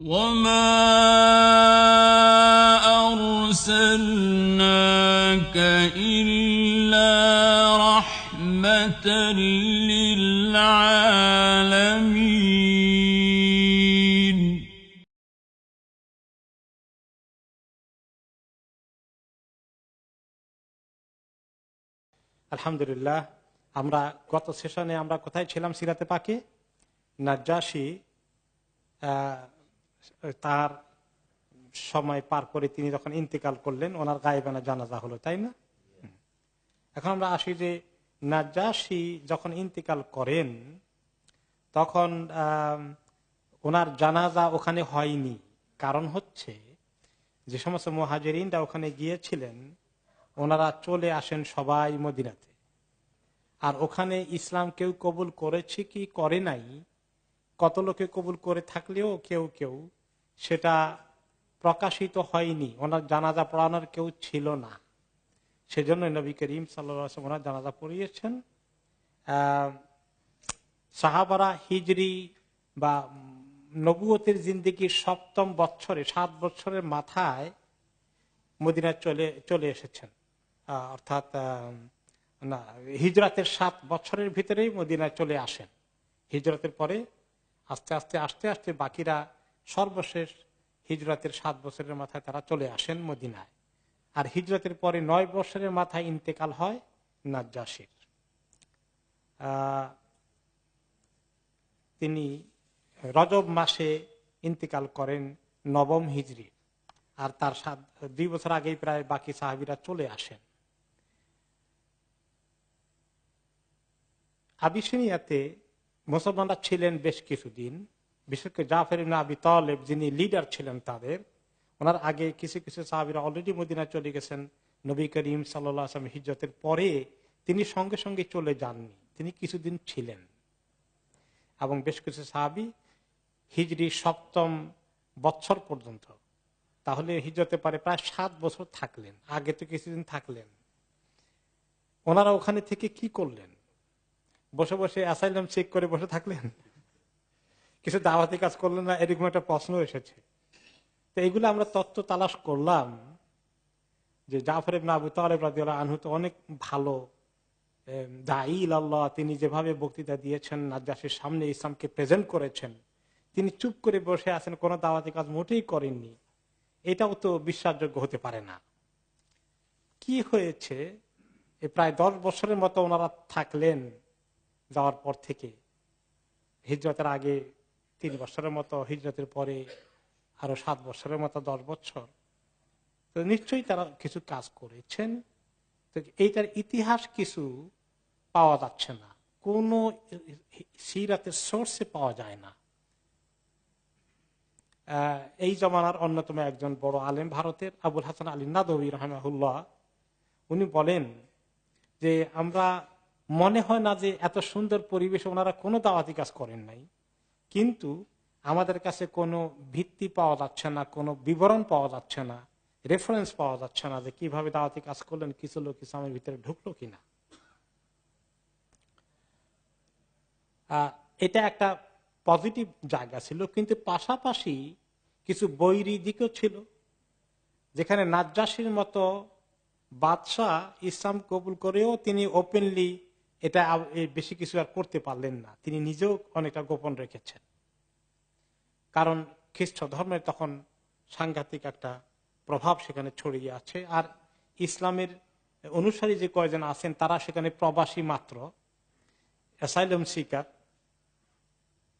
وما أرسلناك إلا رحمة للعالمين. আলহামদুলিল্লাহ। আমরা গত সেশনে আমরা কোথায় ছিলাম? সিরাতে পাকে নাজ্জাশী তার সময় পার করে তিনি যখন ইন্তেকাল করলেন, ওনার গায়েবানা জানাজা হলো, তাই না? এখন আমরা আসি যে নাজ্জাশী যখন ইন্তেকাল করেন তখন ওনার জানাজা ওখানে হয়নি। কারণ হচ্ছে যে সমস্ত মুহাজিরিনরা ওখানে গিয়েছিলেন ওনারা চলে আসেন সবাই মদিনাতে। আর ওখানে ইসলাম কেউ কবুল করেছে কি করে নাই, কত লোকে কবুল করে থাকলেও কেউ কেউ সেটা প্রকাশিত হয়নি। ওনার জানাজা পড়ানোর কেউ ছিল না, সেজন্য নবী করিম সাল্লাল্লাহু আলাইহি ওয়াসাল্লাম ওনার জানাজা পড়িয়েছেন। সাহাবারা হিজরি বা নবুয়তের জিন্দেগির ৭ম বছরে ৭ বছরের মাথায় মদিনায় চলে এসেছেন। অর্থাৎ না, হিজরাতের ৭ বছরের ভিতরেই মদিনায় চলে আসেন। হিজরতের পরে আস্তে আস্তে আস্তে আস্তে বাকিরা সর্বশেষ হিজরতের ৭ বছরের মাথায় তারা চলে আসেন মদিনায়। আর হিজরতের পরে ৯ বছরের মাথায় ইন্তেকাল হয় নাজ্জাশীর। তিনি রজব মাসে ইন্তেকাল করেন ৯ম হিজরি। আর তার ২ বছর আগেই প্রায় বাকি সাহাবীরা চলে আসেন। আবিসিনিয়াতে মুসলমানরা ছিলেন বেশ কিছুদিন, বিশেষ করে জাফর ইবনে আবি তালেব যিনি লিডার ছিলেন তাদের। ওনার আগে কিছু কিছু সাহাবীরা অলরেডি মদিনায় চলে গেছেন। নবী করিম সাল্লাল্লাহু আলাইহি ওয়াসাল্লাম হিজরতের পরে তিনি সঙ্গে সঙ্গে চলে যাননি, তিনি কিছুদিন ছিলেন। এবং বেশ কিছু সাহাবী হিজরি ৭ম বছর পর্যন্ত, তাহলে হিজরতে পারে প্রায় ৭ বছর থাকলেন, আগে তো কিছুদিন থাকলেন। ওনারা ওখানে থেকে কি করলেন? বসে বসে অ্যাসাইলাম চেক করে বসে থাকলেন? কিছু দাওয়াতি কাজ করলেন না? এরকম একটা প্রশ্ন এসেছে। তো এইগুলো আমরা তত্ত্ব তালাশ করলাম যে জাফর ইবনে আবু তালেব রাদিয়াল্লাহু আনহু তো অনেক ভালো দাঈ ইলাল্লাহ। তিনি যেভাবে বক্তৃতা দিয়েছেন, নাজ্জাশীর সামনে ইসলামকে প্রেজেন্ট করেছেন, তিনি চুপ করে বসে আছেন, কোনো দাওয়াতি কাজ মোটেই করেননি। এটাও তো বিশ্বাসযোগ্য হতে পারে না। কি হয়েছে? প্রায় ১০ বছরের মতো ওনারা থাকলেন যাওয়ার পর থেকে। হিজরতের আগে ৩ বছরের মতো, হিজরতের পরে আরো ৭ বছরের মতো, ১০ বছর। তো নিশ্চয়ই তারা কিছু কাজ করেছেন। তো এইটার ইতিহাস কিছু পাওয়া যাচ্ছে না, কোন সিরাতের সোর্সে পাওয়া যায় না। এই জমানার অন্যতম একজন বড় আলেম ভারতের আবুল হাসান আলী নাদভী রাহিমাহুল্লাহ, উনি বলেন যে আমরা মনে হয় না যে এত সুন্দর পরিবেশে ওনারা কোনো দাওয়াতি কাজ করেন নাই, কিন্তু আমাদের কাছে কোনো ভিত্তি পাওয়া যাচ্ছে না, কোনো বিবরণ পাওয়া যাচ্ছে না, রেফারেন্স পাওয়া যাচ্ছে না যে কিভাবে দাওয়াতি কাজ করলেন, কিছু লোক ইসলামের ভিতরে ঢুকলো কিনা। এটা একটা পজিটিভ জায়গা ছিল, কিন্তু পাশাপাশি কিছু বৈরী দিকও ছিল। যেখানে নাজ্জাশীর মতো বাদশাহ ইসলাম কবুল করেও তিনি ওপেনলি এটা বেশি কিছু আর করতে পারলেন না, তিনি নিজেও অনেকটা গোপন রেখেছেন। কারণ খ্রিস্ট ধর্মের তখন সাংঘাতিক একটা প্রভাব সেখানে ছড়িয়ে আছে। আর ইসলামের অনুসারী যে কয়জন আছেন তারা সেখানে প্রবাসী মাত্র, অ্যাসাইলাম সিকার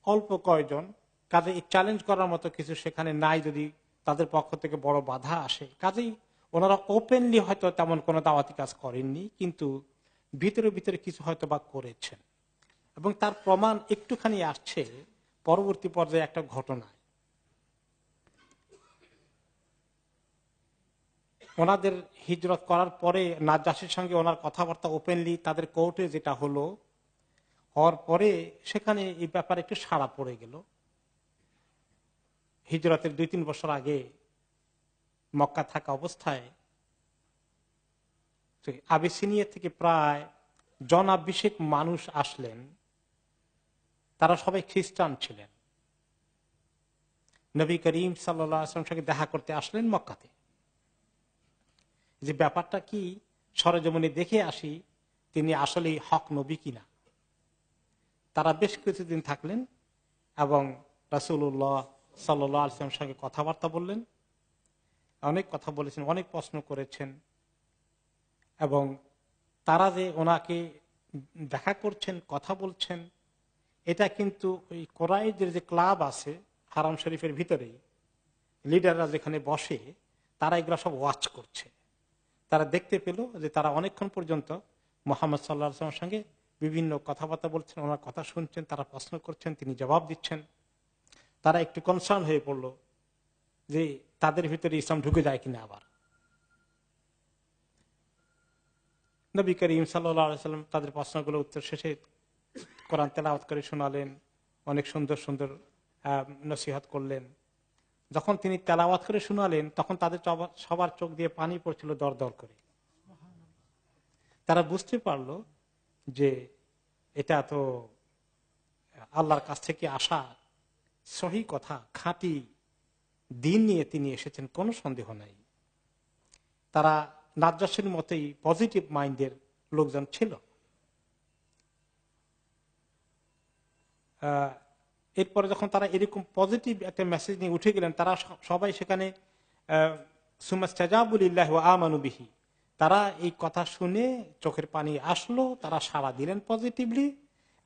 অল্প কয়জন। কাজে চ্যালেঞ্জ করার মতো কিছু সেখানে নাই যদি তাদের পক্ষ থেকে বড় বাধা আসে। কাজেই ওনারা ওপেনলি হয়তো তেমন কোনো দাওয়াতি কাজ করেননি, কিন্তু ভিতরে ভিতরে কিছু হয়তো বা করেছেন। এবং তার প্রমাণ একটুখানি আসছে পরবর্তী পর্যায়ে একটা ঘটনায়। ওনাদের হিজরত করার পরে নাজ্জাশীর সঙ্গে ওনার কথাবার্তা ওপেনলি তাদের কোর্টে যেটা হলো, হওয়ার পরে সেখানে এই ব্যাপারে একটু সাড়া পড়ে গেল। হিজরতের ২-৩ বছর আগে মক্কা থাকা অবস্থায় আবিসিনিয়া থেকে প্রায় জনাভিষেক মানুষ আসলেন। তারা সবাই খ্রিস্টান ছিলেন। নবী করিম সাল্লাল্লাহু আলাইহি ওয়াসাল্লামের সঙ্গে দেখা করতে আসলেন মক্কাতে। যে ব্যাপারটা কি সরেজমিনে দেখে আসি তিনি আসলে হক নবী কিনা। তারা বেশ কিছুদিন থাকলেন এবং রাসূলুল্লাহ সাল্লাল্লাহু আলাইহি ওয়াসাল্লামের সঙ্গে কথাবার্তা বললেন, অনেক কথা বলেছেন, অনেক প্রশ্ন করেছেন। এবং তারা যে ওনাকে দেখা করছেন, কথা বলছেন, এটা কিন্তু ওই কোরাইশের যে ক্লাব আছে হারাম শরীফের ভিতরেই, লিডাররা যেখানে বসে তারা এগুলো সব ওয়াচ করছে। তারা দেখতে পেল যে তারা অনেকক্ষণ পর্যন্ত মুহাম্মদ সাল্লাল্লাহু আলাইহি ওয়াসাল্লামের সঙ্গে বিভিন্ন কথাবার্তা বলছেন, ওনার কথা শুনছেন, তারা প্রশ্ন করছেন, তিনি জবাব দিচ্ছেন। তারা একটু কনসার্ন হয়ে পড়ল যে তাদের ভিতরে ইসলাম ঢুকে যায় কিনা। আবার নবী করিম সাল্লাল্লাহু আলাইহি ওয়াসাল্লাম তাদের প্রশ্নগুলো উত্তর শেষে কোরআন তেলাওয়াত করে শোনালেন, অনেক সুন্দর সুন্দর নসিহত করলেন। যখন তিনি তেলাওয়াত করে শোনালেন তখন তাদের সবার চোখ দিয়ে পানি পড়ছিল দর দর করে। তারা বুঝতে পারলো যে এটা তো আল্লাহর কাছ থেকে আসা সহি কথা, খাঁটি দিন নিয়ে তিনি এসেছেন, কোনো সন্দেহ নাই। তারা নাজ্জাশীর মতোই পজিটিভ মাইন্ডের লোকজন ছিল। এরপরে যখন তারা এরকম পজিটিভ একটা মেসেজ নিয়ে উঠে গেলেন, তারা সবাই সেখানে সুমাস্তাজাবুলিল্লাহি ওয়া আমানু বিহি, তারা এই কথা শুনে চোখের পানি আসলো, তারা সাড়া দিলেন পজিটিভলি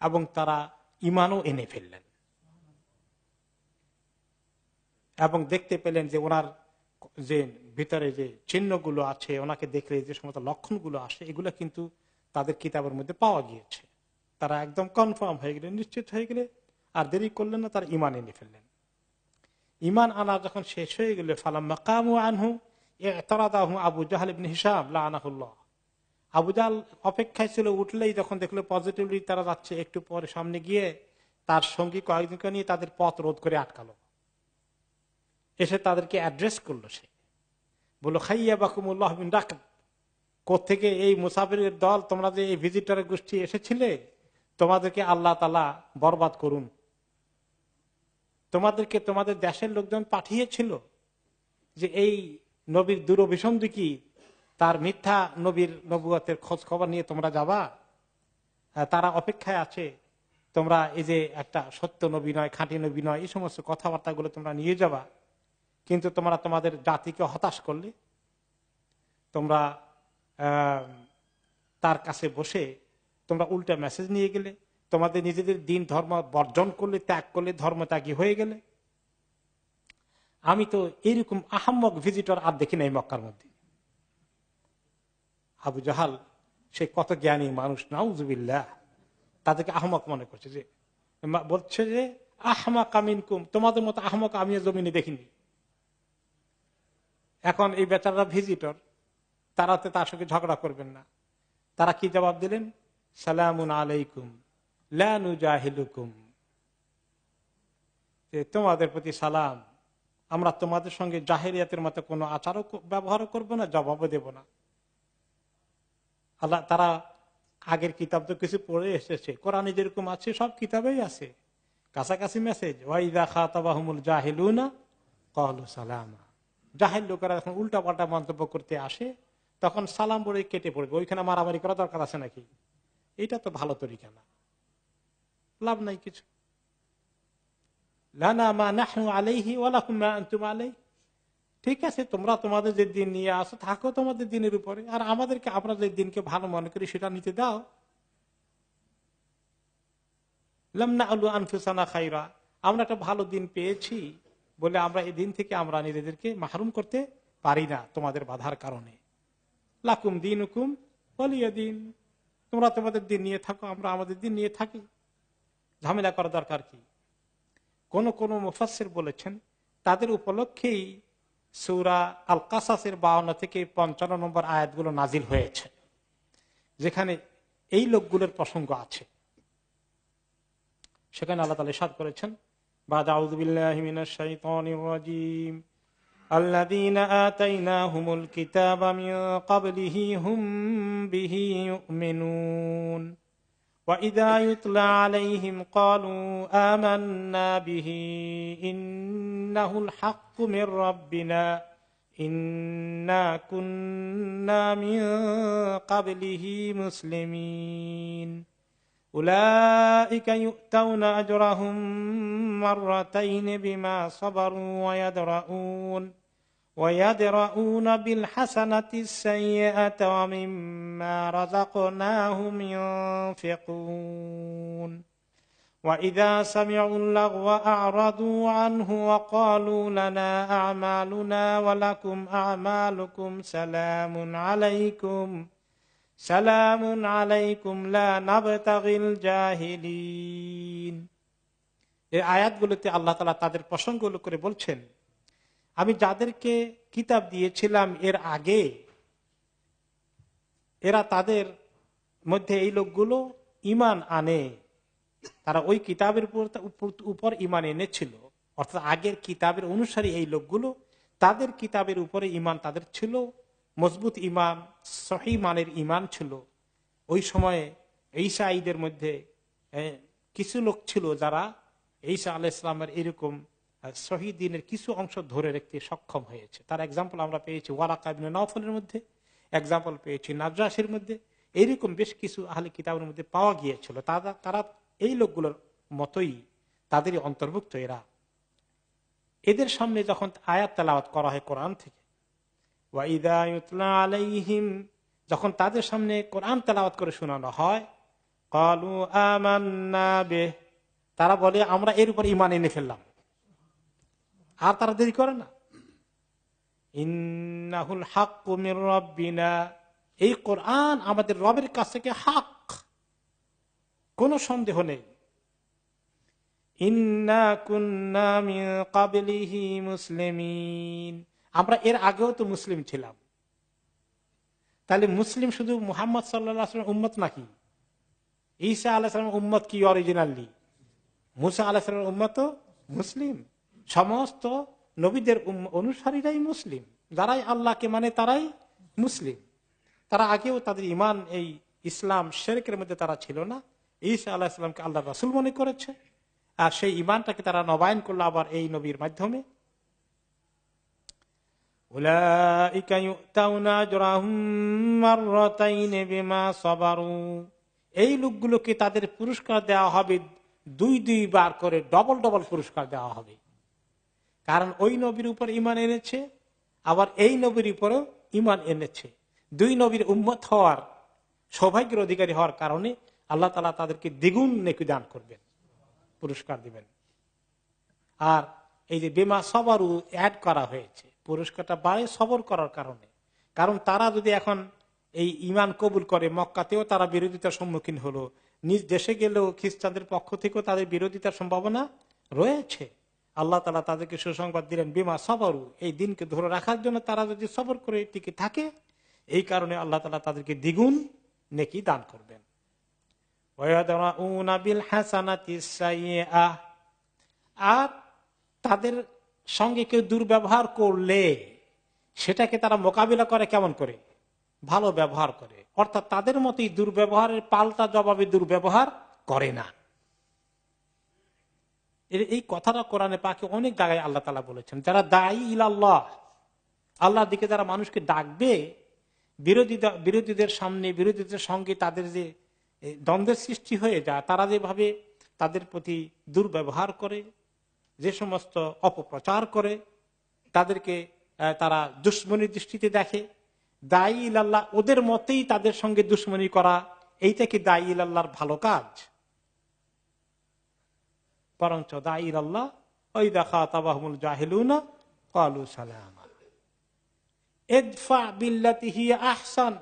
এবং তারা ঈমানও এনে ফেললেন। এবং দেখতে পেলেন যে ওনার যে ভিতরে যে চিহ্নগুলো আছে, ওনাকে দেখলে যে সমস্ত লক্ষণগুলো আসে, এগুলো কিন্তু তাদের কিতাবের মধ্যে পাওয়া গিয়েছে। তারা একদম কনফার্ম হয়ে গেলেন, নিশ্চিত হয়ে গেলে, আর দেরি করলেন না, তারা ঈমান এনে ফেললেন। ঈমান আনা যখন শেষ হয়ে গেল, ফালাম্মা কামু আনহু ইতারাদাহু আবু জাহল ইবনে হিশাম লাআনাহুল্লাহ। আবু জাহল অপেক্ষায় ছিল, উঠলেই যখন দেখলো পজিটিভলি তারা যাচ্ছে, একটু পরে সামনে গিয়ে তার সঙ্গী কয়েকজনকে নিয়ে তাদের পথ রোধ করে আটকালো। এসে তাদেরকে অ্যাড্রেস করলো, সে বললো খাইয়াবাকুমুল্লাহ বিন রাকব, কোত্থেকে এই মুসাফিরের দল, তোমরা যে এই ভিজিটরের গোষ্ঠী এসেছিলে, তোমাদেরকে আল্লাহ তাআলা বরবাদ করুন। তোমাদেরকে তোমাদের দেশের লোকজন পাঠিয়েছিল যে এই নবীর দুরভিসন্ধি, তার মিথ্যা নবীর নবুয়তের খোঁজ খবর নিয়ে তোমরা যাবা, তারা অপেক্ষায় আছে, তোমরা এই যে একটা সত্য নবী নয়, খাঁটি নবী নয়, এই সমস্ত কথাবার্তাগুলো তোমরা নিয়ে যাবা। কিন্তু তোমরা তোমাদের জাতিকে হতাশ করলে, তোমরা তার কাছে বসে তোমরা উল্টা মেসেজ নিয়ে গেলে, তোমাদের নিজেদের দিন ধর্ম বর্জন করলে, ত্যাগ করলে, ধর্মত্যাগী হয়ে গেলে। আমি তো এইরকম আহাম্মক ভিজিটর আর দেখি নাই মক্কার মধ্যে। আবু জাহাল সে কত জ্ঞানী মানুষ, নাউজুবিল্লাহ, তাদেরকে আহমক মনে করছে, যে বলছে যে আহমাকা মিনকুম, তোমাদের মতো আহমক আমি জমিনে দেখিনি। এখন এই বেচারা ভিজিটর, তারা তো তার সঙ্গে ঝগড়া করবেন না। তারা কি জবাব দিলেন? সালামুন আলাইকুম লা নুজাহিলুকুম, তোমাদের প্রতি সালাম, আমরা তোমাদের সঙ্গে জাহেরিয়াতের মতো কোনো আচারও ব্যবহারও করব না, জবাবও দেব না। আল্লাহ তারা আগের কিতাব তো কিছু পড়ে এসেছে, কোরআনে যেরকম আছে সব কিতাবেই আছে কাছাকাছি মেসেজ, ওয়াইদা খাতাবাহুমুল জাহিলুনা ক্বালু সালামা। জাহেল লোকেরা যখন উল্টা পাল্টা মন্তব্য করতে আসে তখন সালাম বলে কেটে পড়বে। ওইখানে মারামারি করা দরকার আছে নাকি? এটা তো ভালো তরিকা না, লাভ নাই কিছু। লানা মা নাহনু আলাইহি ওয়া লাকুম মা আনতুম আলাইহি, ঠিক আছে, তোমরা তোমাদের যে দিন নিয়ে আসো থাকো তোমাদের দিনের উপরে, আর আমাদেরকে আমরা যে দিনকে ভালো মনে করি সেটা নিতে দাও। লাম না'লু আনফুসানা খায়রা, আমরা একটা ভালো দিন পেয়েছি বলে আমরা এই দিন থেকে আমরা নিজেদেরকে মাহরুম করতে পারি না তোমাদের বাধার কারণে। লাকুম দীনুকুম ওয়ালিয়া দীন, তোমরা তোমাদের দিন নিয়ে থাকো, আমরা আমাদের দিন নিয়ে থাকি, ঝামেলা করা দরকার কি? কোন কোন মুফাসসির বলেছেন তাদের উপলক্ষেই সূরা আল কাসাসের 52 থেকে 55 নম্বর আয়াতগুলো নাজিল হয়েছে, যেখানে এই লোকগুলোর প্রসঙ্গ আছে। সেখানে আল্লাহ তাআলা ইরশাদ করেছেন, বা'দ আউযু বিল্লাহি মিনাশ শাইতানির রাজীম, আল্লাযীনা আতাইনাহুমুল কিতাবা মিন ক্বাবলিহি হুম বিহি ইউমিনুন ওয়া ইযা ইউতলা আলাইহিম ক্বালু আমান্না বিহি ইন্নাহুল হাক্কু মির রাব্বিনা ইন্না কুন্না মিন ক্বাবলিহি মুসলিমিন উলাইকা ইউতাউনা আজরাহুম মাররাতাইন বিমা সাবারু ويدرؤون بالحسنة السيئة ومما رزقناهم ينفقون وإذا سمعوا اللغو أعرضوا عنه وقالوا لنا أعمالنا ولكم أعمالكم سلام عليكم لا نبتغي الجاهلين। এই আয়াতগুলোতে আল্লাহ তাআলা তাদের প্রসঙ্গগুলো করে বলছেন, আমি যাদেরকে কিতাব দিয়েছিলাম এর আগে, এরা তাদের মধ্যে এই লোকগুলো ঈমান আনে, তারা ওই কিতাবের উপর ঈমান এনেছিল, অর্থাৎ আগের কিতাবের অনুসারী এই লোকগুলো, তাদের কিতাবের উপরে ঈমান তাদের ছিল, মজবুত ঈমান, সহিহ মানের ঈমান ছিল। ওই সময়ে ঈসা ঈদের মধ্যে কিছু লোক ছিল যারা ঈসা আলাইহিস সালামের এরকম সহিহ দ্বীনের কিছু অংশ ধরে রাখতে সক্ষম হয়েছে। তার এক্সাম্পল আমরা পেয়েছি ওয়ারাকা ইবনে নওফলের মধ্যে, এক্সাম্পল পেয়েছি নাজ্জাশীর মধ্যে, এইরকম বেশ কিছু আহলে কিতাবের মধ্যে পাওয়া গিয়েছিল। তারা এই লোকগুলোর মতোই, তাদেরই অন্তর্ভুক্ত এরা। এদের সামনে যখন আয়াত তেলাওয়াত করা হয় কোরআন থেকে, ওয়াইদা ইউতলা আলাইহিম, যখন তাদের সামনে কোরআন তেলাওয়াত করে শোনানো হয়, ক্বালু আমান্না বিহি, তারা বলে আমরা এর উপর ঈমান এনে ফেললাম। আর তারা দেরি করে না। ইন্নাহুল হাক্কু মির রাব্বিনা, এই কোরআন আমাদের রবের কাছ থেকে হক, কোনো সন্দেহ নেই। ইন্না কুন্না মিন ক্বাবলিহি মুসলিমিন, আমরা এর আগেও তো মুসলিম ছিলাম। তাহলে মুসলিম শুধু মুহাম্মদ সাল্লাল্লাহু আলাইহি ওয়াসাল্লাম উম্মত নাকি? ঈসা আলাইহিস সালামের উম্মত কি অরিজিনালি? মুসা আলাইহিস সালামের উম্মত তো মুসলিম। সমস্ত নবীদের অনুসারীরাই মুসলিম, যারাই আল্লাহকে মানে তারাই মুসলিম। তারা আগেও তাদের ঈমান এই ইসলাম শিরকের মধ্যে তারা ছিল না। ঈসা আলাইহিস সালামকে আল্লাহর রাসূল মনে করেছে, আর সেই ঈমানটাকে তারা নবায়ন করলো আবার এই নবীর মাধ্যমে। উলাইকা ইউতাউনা আজরাহুম মাররাতাইন বিমা সাবারু, এই লোকগুলোকে তাদের পুরস্কার দেওয়া হবে দুই বার করে, ডবল পুরস্কার দেওয়া হবে। কারণ ওই নবীর উপর ঈমান এনেছে, আবার এই নবীর উপরও ঈমান এনেছে। দুই নবীর উম্মত হওয়ার সৌভাগ্যের অধিকারী হওয়ার কারণে আল্লাহ তাআলা তাদেরকে দ্বিগুণ নেকি দান করবেন, পুরস্কার দিবেন। আর এই যে বিমা সাবারু অ্যাড করা হয়েছে, পুরস্কারটা বাড়ে সবর করার কারণে। কারণ তারা যদি এখন এই ঈমান কবুল করে, মক্কাতেও তারা বিরোধিতার সম্মুখীন হলো, নিজ দেশে গেলেও খ্রিস্টানদের পক্ষ থেকেও তাদের বিরোধিতার সম্ভাবনা রয়েছে। আল্লাহ তাআলা তাদেরকে সুসংবাদ দিলেন বিমা সাবারু, এই দিনকে ধরে রাখার জন্য তারা যদি সবর করে টিকে থাকে, এই কারণে আল্লাহ তাআলা তাদেরকে দ্বিগুণ নেকি দান করবেন। ওয়ায়াদরাউনা বিল হাসানাতিস সাইয়্যিআহ, আর তাদের সঙ্গে কেউ দুর্ব্যবহার করলে সেটাকে তারা মোকাবিলা করে কেমন করে? ভালো ব্যবহার করে। অর্থাৎ তাদের মতোই দুর্ব্যবহারের পাল্টা জবাবে দুর্ব্যবহার করে না। এই কথাটা কোরআনে পাকে অনেক জায়গায় আল্লাহ তাআলা বলেছেন। যারা দায়ী ইলাল্লাহ, আল্লাহর দিকে যারা মানুষকে ডাকবে, বিরোধীদের সামনে, বিরোধীদের সঙ্গে তাদের যে দ্বন্দ্বের সৃষ্টি হয়ে যায়, তারা যেভাবে তাদের প্রতি দুর্ব্যবহার করে, যে সমস্ত অপপ্রচার করে, তাদেরকে তারা দুশ্মনীর দৃষ্টিতে দেখে, দায়ী ইলাল্লাহ ওদের মতেই তাদের সঙ্গে দুশ্মনী করা, এইটা কি দায়ী ইলাল্লাহর ভালো কাজ? বরঞ্চ দায়ী ইলাল্লাহ ওয়াইদা খাতাবাহুমুল জাহিলুনা ক্বালু সালামা, ইদফা বিল্লাতি হিয়া আহসান,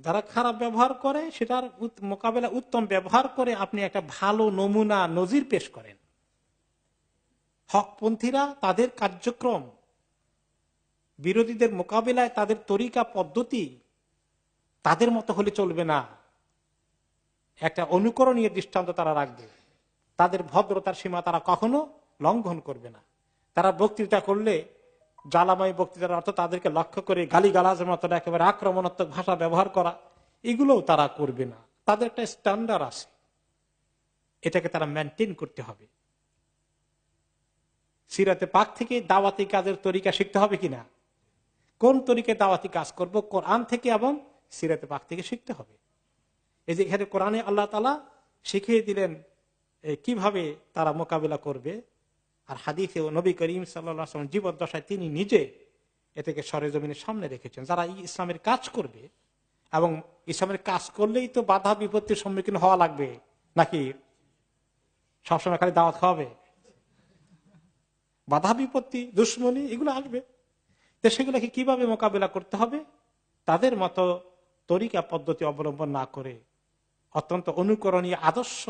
যারা খারাপ ব্যবহার করে সেটার মোকাবেলা উত্তম ব্যবহার করে আপনি একটা ভালো নমুনা নজির পেশ করেন। হকপন্থীরা তাদের কার্যক্রম, বিরোধীদের মোকাবিলায় তাদের তরিকা পদ্ধতি তাদের মতো হলে চলবে না, একটা অনুকরণীয় দৃষ্টান্ত তারা রাখবে। তাদের ভদ্রতার সীমা তারা কখনো লঙ্ঘন করবে না। তারা বক্তৃতা করলে জ্বালাময় বক্তৃতার অর্থ তাদেরকে লক্ষ্য করে গালিগালাজের মতো একেবারে আক্রমণাত্মক ভাষা ব্যবহার করা, এগুলোও তারা করবে না। তাদের একটা স্ট্যান্ডার্ড আছে, এটাকে তারা মেনটেন করতে হবে। সিরাতে পাক থেকে দাওয়াতি কাজের তরিকা শিখতে হবে কিনা, কোন তরিকায় দাওয়াতি কাজ করব, কোরআন থেকে এবং সিরাতে পাক থেকে শিখতে হবে। এই যে এখানে কোরআনে আল্লাহ তাআলা শিখিয়ে দিলেন কিভাবে তারা মোকাবিলা করবে, আর হাদিসে নবী করিম সাল্লাল্লাহু আলাইহি ওয়াসাল্লাম জীবদ্দশায় তিনি নিজে এটাকে সরেজমিনের সামনে রেখেছেন। যারা ইসলামের কাজ করবে, এবং ইসলামের কাজ করলেই তো বাধা বিপত্তির সম্মুখীন হওয়া লাগবে, নাকি সবসময় খালি দাওয়াত খাওয়াবে? বাধা বিপত্তি, দুশ্মনী এগুলো আসবে। তো সেগুলোকে কিভাবে মোকাবিলা করতে হবে, তাদের মতো তরিকা পদ্ধতি অবলম্বন না করে অত্যন্ত অনুকরণীয় আদর্শ,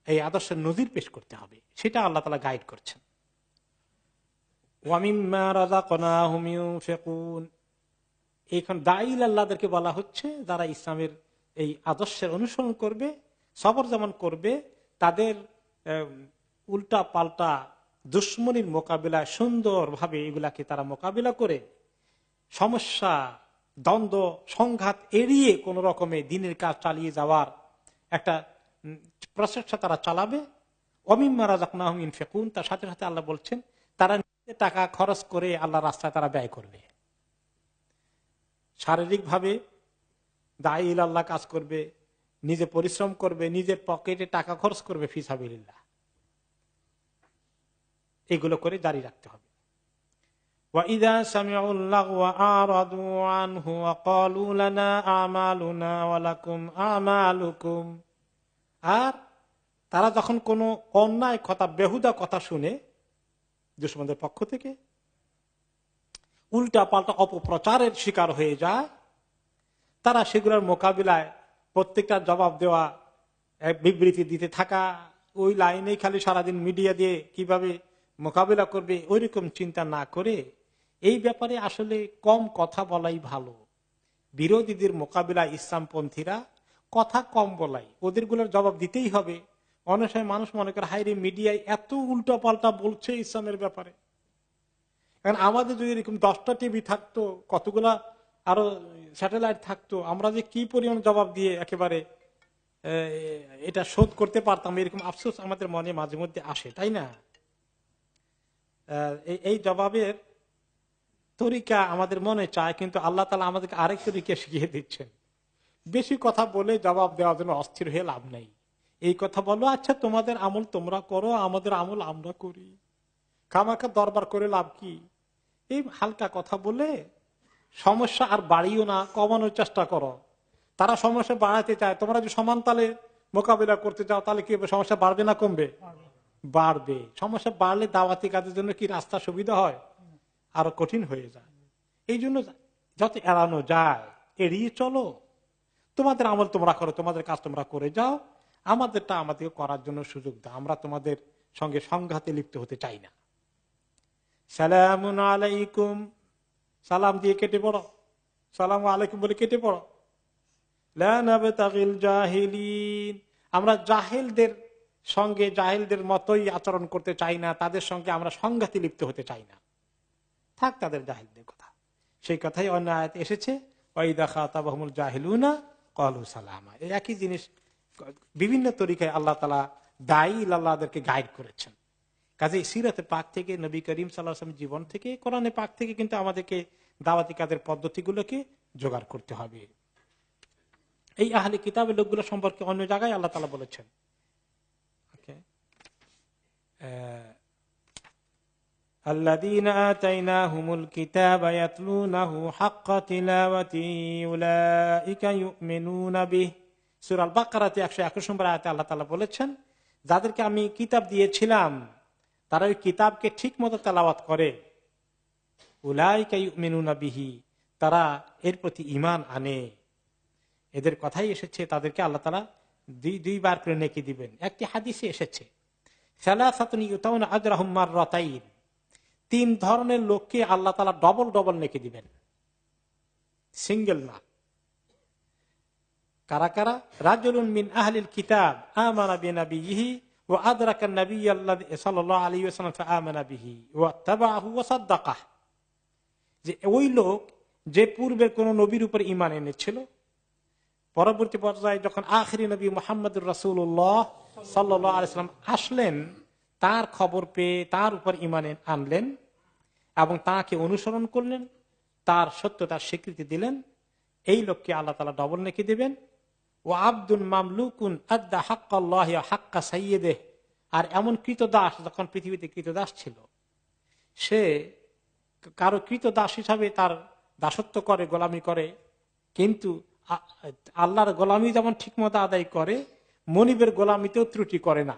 এই আদর্শের নজির পেশ করতে হবে, সেটা আল্লাহ তাআলা গাইড করছেন। এখন দাঈল আল্লাহদেরকে বলা হচ্ছে যারা ইসলামের এই আদর্শের অনুসরণ করবে, সবর যেমন করবে, তাদের উল্টা পাল্টা দুশ্মনীর মোকাবিলায় সুন্দরভাবে এগুলাকে তারা মোকাবিলা করে সমস্যা, দ্বন্দ্ব, সংঘাত এড়িয়ে কোন রকমে দিনের কাজ চালিয়ে যাওয়ার একটা প্রচেষ্টা তারা চালাবে। অমিম্মা রাযাকনাহুম ইউনফিকুন, তার সাথে সাথে আল্লাহ বলছেন তারা নিজেদের টাকা খরচ করে আল্লাহর রাস্তায় তারা ব্যয় করবে। শারীরিকভাবে দাঈল আল্লাহ কাজ করবে, নিজে পরিশ্রম করবে, নিজের পকেটে টাকা খরচ করবে ফি সাবিলিল্লাহ, এগুলো করে জারি রাখতে হবে। وَإِذَا سَمِعُوا اللَّغْوَ أَعْرَضُوا عَنْهُ وَقَالُوا لَنَا أَعْمَالُنَا وَلَكُمْ أَعْمَالُكُمْ, আর তারা যখন কোন অন্যায় কথা, বেহুদা কথা শুনে দুশমনদের পক্ষ থেকে, উল্টা পাল্টা অপপ্রচারের শিকার হয়ে যায়, তারা সেগুলোর মোকাবিলায় প্রত্যেকটা জবাব দেওয়া, বিবৃতি দিতে থাকা, ওই লাইনেই খালি সারাদিন মিডিয়া দিয়ে কিভাবে মোকাবিলা করবে ওইরকম চিন্তা না করে এই ব্যাপারে আসলে কম কথা বলাই ভালো। বিরোধীদের মোকাবিলায় ইসলামপন্থীরা কথা কম বলাই, ওদেরগুলোর জবাব দিতেই হবে। অনেক সময় মানুষ মনে করে হাইরে মিডিয়ায় এত উল্টা পাল্টা বলছে ইসলামের ব্যাপারে, কারণ আমাদের যদি এরকম 10টা টিভি থাকতো, কতগুলা আরো স্যাটেলাইট থাকতো, আমরা যে কি পরিমাণ জবাব দিয়ে একেবারে এটা শোধ করতে পারতাম, এরকম আফসোস আমাদের মনে মাঝে মধ্যে আসে, তাই না? এই জবাবের তরিকা আমাদের মনে চায়, কিন্তু আল্লাহ তাআলা আমাদেরকে আরেক তরিকা শিখিয়ে দিচ্ছেন। বেশি কথা বলে জবাব দেওয়ার জন্য অস্থির হয়ে লাভ নেই। এই কথা বলো, আচ্ছা তোমাদের আমল তোমরা করো, আমাদের আমল আমরা করি, খামাখা দরবার করে লাভ কি? এই হালকা কথা বলে সমস্যা আর বাড়িও না, কমানোর চেষ্টা করো। তারা সমস্যা বাড়াতে চায়, তোমরা যদি সমান তালে মোকাবিলা করতে চাও তাহলে কি সমস্যা বাড়বে না কমবে? বাড়বে। সমস্যা বাড়লে দাওয়াতি কাজের জন্য কি রাস্তা সুবিধা হয়? আরো কঠিন হয়ে যায়। এই জন্য যত এড়ানো যায় এড়িয়ে চলো। তোমাদের আমল তোমরা করো, তোমাদের কাজ তোমরা করে যাও, আমাদেরটা আমাদেরকে করার জন্য সুযোগ দাও। আমরা তোমাদের সঙ্গে সংঘাতে লিপ্ত হতে চাই না। সালামুন আলাইকুম, সালাম দিয়ে কেটে পড়ো, সালাম আলাইকুম বলে কেটে পড়ো। লা নাবতাগিল জাহিলিন, আমরা জাহেলদের সঙ্গে জাহেলদের মতোই আচরণ করতে চাই না, তাদের সঙ্গে আমরা সংঘাতে লিপ্ত হতে চাই না। থাক তাদের জাহেলদের কথা, সেই কথাই অন্য আয়াতে এসেছে, ওয়াইদা খাতাবাহুমুল জাহিলুনা ক্বালু সালামা। এই একই জিনিস বিভিন্ন তরিকায় আল্লাহ তাআলা দাঈল আল্লাহদেরকে গাইড করেছেন। কাজে সিরাতে পাক থেকে, নবী করিম সাল্লাল্লাহু আলাইহি ওয়াসাল্লামের জীবন থেকে, কোরআনে পাক থেকে কিন্তু আমাদেরকে দাওয়াতি কাজের পদ্ধতিগুলোকে জোগাড় করতে হবে। এই আহলে কিতাবের লোকগুলো সম্পর্কে অন্য জায়গায় আল্লাহ তাআলা বলেছেন, الذين آتيناهم الكتاب يتلونه حق تلاوته أولئك يؤمنون به। সূরা আল বাকারাতে 121 নম্বর আয়াতে আল্লাহ তাআলা বলেছেন, যাদেরকে আমি কিতাব দিয়েছিলাম তারা ওই কিতাবকে ঠিকমতো তেলাওয়াত করে, উলাইকা ইউমিনুনা বিহি, তারা এর প্রতি ঈমান আনে। এদের কথাই এসেছে, তাদেরকে আল্লাহ তাআলা দুইবার করে নেকি দিবেন। একটি হাদিসে এসেছে, সালাসাতুন ইউতাউনা আজরাহুম মাররাতাইন, 3 ধরনের লোককে আল্লাহ তাআলা ডবল ডবল নেকি দিবেন, সিঙ্গেল না। কারা কারা? রাজুলুন মিন আহলিল কিতাব আমানা বিনাবিয়িহি ওয়া আদরাকা নাবিয়্যাল্লাযী সাল্লাল্লাহু আলাইহি ওয়াসাল্লাম ফাআমানা বিহি ওয়া তাবাআহু ওয়া সাদ্দাকাহ, যে ওই লোক যে পূর্বের কোন নবীর উপর ঈমান এনেছিল, পরবর্তী পর্যায়ে যখন আখিরি নবী মুহাম্মদুর রাসূলুল্লাহ সাল্লাল্লাহু আলাইহি ওয়াসাল্লাম আসলেন তার খবর পেয়ে তার উপর ঈমান আনলেন এবং তাকে অনুসরণ করলেন, তার সত্যতার স্বীকৃতি দিলেন, এই লোককে আল্লাহ তাআলা ডবল নেকি দেবেন। ও আব্দুল মামলুকুন আদ্দা হাক্কাল্লাহি ওয়া হাক্কা সাইয়্যিদিহি, আর এমন কৃতদাস, যখন পৃথিবীতে কৃতদাস ছিল, সে কারো কৃতদাস হিসাবে তার দাসত্ব করে, গোলামি করে, কিন্তু আল্লাহর গোলামি যেমন ঠিকমতো আদায় করে, মনিবের গোলামিতেও ত্রুটি করে না।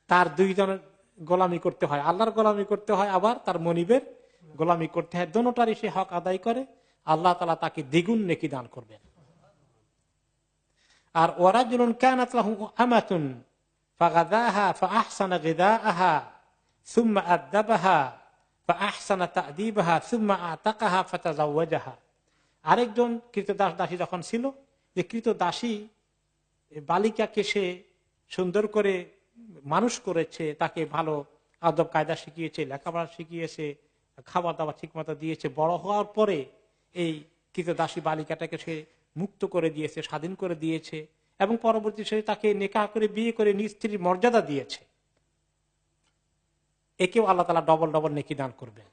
তার দুইজনের গোলামি করতে হয়, আল্লাহর গোলামি করতে হয়, আবার তার মনিবের গোলামি করতে হয়, দোনোটারই সে হক আদায় করে, আল্লাহ তাআলা তাকে দ্বিগুণ নেকি দান করবেন। আর ওয়ারাজুলুন কানাত লাহু আমাতুন ফাগাদাহা ফাআহসানা গিদাআহা সুম্মা আদাবাহা ফাআহসানা তা'দীবাহা সুম্মা আতাকাহা ফাতাযাওয়াজাহা, আরেকজন কৃতদাস দাসী যখন ছিল, যে কৃতদাসী বালিকাকে সে সুন্দর করে মানুষ করেছে, তাকে ভালো আদব কায়দা শিখিয়েছে, লেখাপড়া শিখিয়েছে, খাবার দাবার ঠিক মতো দিয়েছে, বড় হওয়ার পরে এই কৃতদাসী বালিকাটাকে সে মুক্ত করে দিয়েছে, স্বাধীন করে দিয়েছে, এবং পরবর্তী সে তাকে নিকাহ করে বিয়ে করে নিজ স্ত্রীর মর্যাদা দিয়েছে, একেও আল্লাহ তাআলা ডবল ডবল নেকি দান করবেন।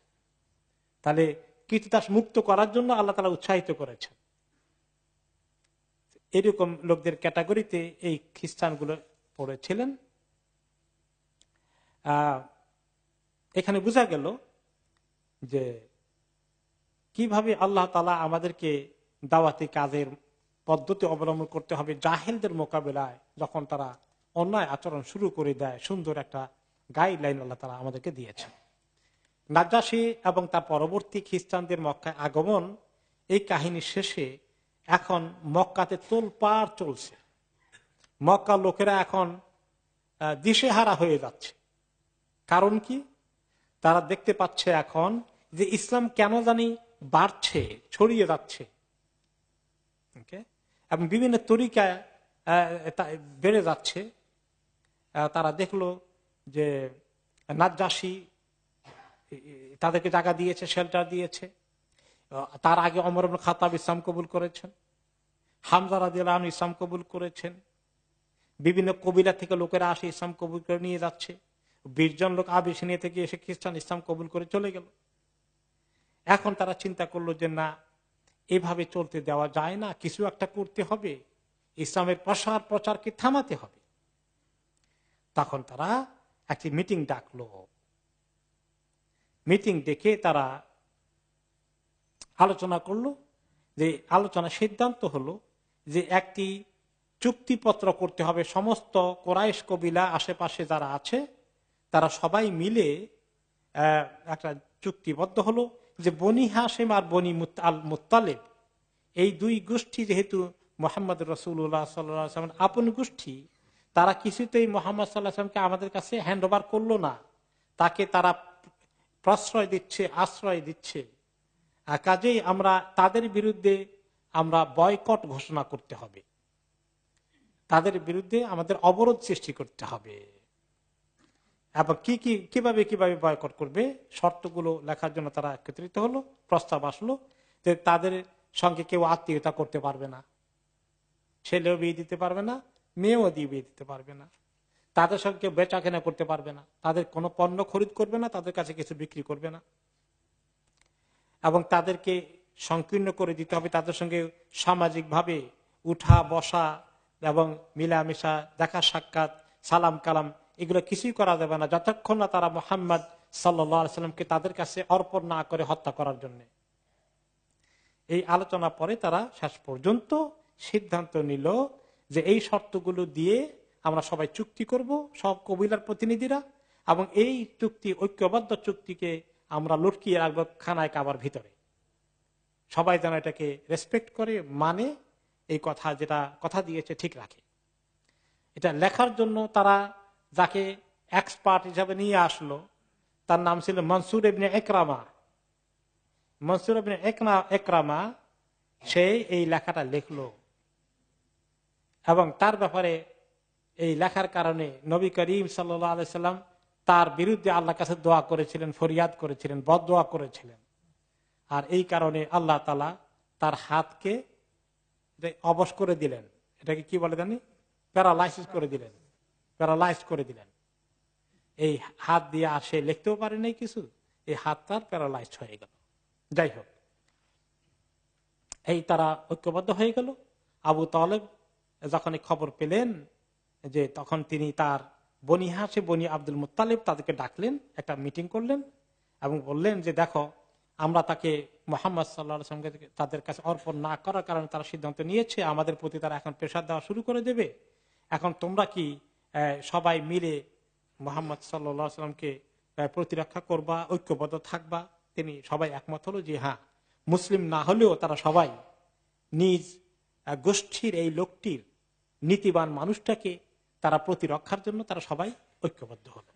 তাহলে কৃতদাস মুক্ত করার জন্য আল্লাহ তাআলা উৎসাহিত করেছেন। এরকম লোকদের ক্যাটাগরিতে এই খ্রিস্টানগুলো পড়েছিলেন। এখানে বোঝা গেল যে কিভাবে আল্লাহ তাআলা আমাদেরকে দাওয়াতি কাজের পদ্ধতি অবলম্বন করতে হবে জাহেলদের মোকাবেলায়, যখন তারা অন্যায় আচরণ শুরু করে দেয়। সুন্দর একটা গাইডলাইন আল্লাহ তাআলা আমাদেরকে দিয়েছেন। নাজ্জাশী এবং তার পরবর্তী খ্রিস্টানদের মক্কায় আগমন, এই কাহিনী শেষে এখন মক্কাতে তোলপাড় চলছে। মক্কার লোকেরা এখন দিশেহারা হয়ে যাচ্ছে। কারণ কি? তারা দেখতে পাচ্ছে এখন যে ইসলাম কেন জানি বাড়ছে, ছড়িয়ে যাচ্ছে, এবং বিভিন্ন তরিকায় বেড়ে যাচ্ছে। তারা দেখলো যে নাজ্জাশী তাদেরকে জায়গা দিয়েছে, শেল্টার দিয়েছে। তার আগে ওমর ইবনে খাত্তাব ইসলাম কবুল করেছেন, হামজা রাদিয়াল্লাহু আনহু ইসলাম কবুল করেছেন, বিভিন্ন কবিলা থেকে লোকেরা আসে ইসলাম কবুল করে নিয়ে যাচ্ছে। 20 জন লোক আবিসিনিয়া থেকে এসে খ্রিস্টান ইসলাম কবুল করে চলে গেল। এখন তারা চিন্তা করলো যে না, এভাবে চলতে দেওয়া যায় না, কিছু একটা করতে হবে, ইসলামের প্রচারকে থামাতে হবে। তখন তারা একটি মিটিং ডাকলো। মিটিং ডেকে তারা আলোচনা করলো। যে আলোচনা সিদ্ধান্ত হলো যে একটি চুক্তিপত্র করতে হবে। সমস্ত কোরাইশ কবিলা আশেপাশে যারা আছে তারা সবাই মিলে একটা চুক্তিবদ্ধ হলো যে বনি হাশিম আর বনি আল মুত্তালিব, এই দুই গোষ্ঠী যেহেতু মুহাম্মদ রাসূলুল্লাহ সাল্লাল্লাহু আলাইহি ওয়াসাল্লাম আপন গোষ্ঠী, তারা কিছুতেই মুহাম্মদ সাল্লাল্লাহু আলাইহি ওয়াসাল্লামকে আমাদের কাছে হ্যান্ড ওভার করলো না। তাকে তারা প্রশ্রয় দিচ্ছে, আশ্রয় দিচ্ছে। কাজেই আমরা তাদের বিরুদ্ধে আমরা বয়কট ঘোষণা করতে হবে, তাদের বিরুদ্ধে আমাদের অবরোধ সৃষ্টি করতে হবে। এবং কিভাবে বয়কট করবে, শর্তগুলো লেখার জন্য তারা একত্রিত হলো। প্রস্তাব আসলো যে তাদের সঙ্গে কেউ আত্মীয়তা করতে পারবে না, ছেলেও বিয়ে দিতে পারবে না, মেয়েও বিয়ে দিতে পারবে না, তাদের সঙ্গে কেউ বেচা কেনা করতে পারবে না, তাদের কোনো পণ্য খরিদ করবে না, তাদের কাছে কিছু বিক্রি করবে না, এবং তাদেরকে সংকীর্ণ করে দিতে হবে। তাদের সঙ্গে সামাজিকভাবে উঠা বসা এবং মিলামেশা, দেখা সাক্ষাৎ, সালাম কালাম, এগুলো কিছুই করা যাবে না যতক্ষণ না তারা মুহাম্মদ সাল্লাল্লাহু আলাইহি সাল্লামকে তাদের কাছে অর্পণ না করে হত্যা করার জন্য। এই আলোচনা পরে তারা শেষ পর্যন্ত সিদ্ধান্ত নিল যে এই শর্তগুলো দিয়ে আমরা সবাই চুক্তি করব, সব কবিলার প্রতিনিধিরা, এবং এই চুক্তি, ঐক্যবদ্ধ চুক্তিকে আমরা লটকিয়ে রাখবো খানায় কাবার ভিতরে। সবাই যেন এটাকে রেসপেক্ট করে, মানে এই কথা, যেটা কথা দিয়েছে ঠিক রাখে। এটা লেখার জন্য তারা যাকে এক্সপার্ট হিসাবে নিয়ে আসলো, তার নাম ছিল মনসুর ইবনে ইকরামা। মনসুর ইবনে ইকরামা সে এই লেখাটা লিখলো, এবং তার ব্যাপারে এই লেখার কারণে নবী করিম সাল্লাল্লাহু আলাইহি সাল্লাম তার বিরুদ্ধে আল্লাহর কাছে দোয়া করেছিলেন, ফরিয়াদ করেছিলেন, বদদোয়া করেছিলেন। আর এই কারণে আল্লাহ তাআলা তার হাতকে অবশ করে দিলেন। এটাকে কি বলে জানি? প্যারালাইসিস করে দিলেন, প্যারালাইজ করে দিলেন। এই হাত দিয়ে আসে লিখতেও পারে নাই কিছু, এই হাত তার প্যারালাইজড হয়ে গেল। যাই হোক, এই তারা ঐক্যবদ্ধ হয়ে গেল। আবু তালেব যখন এই খবর পেলেন, যে তখন তিনি তার বনি হাশিম বনি আব্দুল মুত্তালিব তাদেরকে ডাকলেন, একটা মিটিং করলেন এবং বললেন যে দেখো, আমরা তাকে মুহাম্মদ সাল্লাল্লাহু আলাইহি ওয়াসাল্লামকে তাদের কাছে অর্পণ না করার কারণে তারা সিদ্ধান্ত নিয়েছে, আমাদের প্রতি তারা এখন প্রেসার দেওয়া শুরু করে দেবে। এখন তোমরা কি সবাই মিলে মুহাম্মদ সাল্লাল্লাহু আলাইহি ওয়াসাল্লামকে প্রতিরক্ষা করবা, ঐক্যবদ্ধ থাকবা? তিনি সবাই একমত হলো যে হ্যাঁ, মুসলিম না হলেও তারা সবাই নিজ গোষ্ঠীর এই লোকটির, নীতিবান মানুষটাকে তারা প্রতিরক্ষার জন্য তারা সবাই ঐক্যবদ্ধ হলো,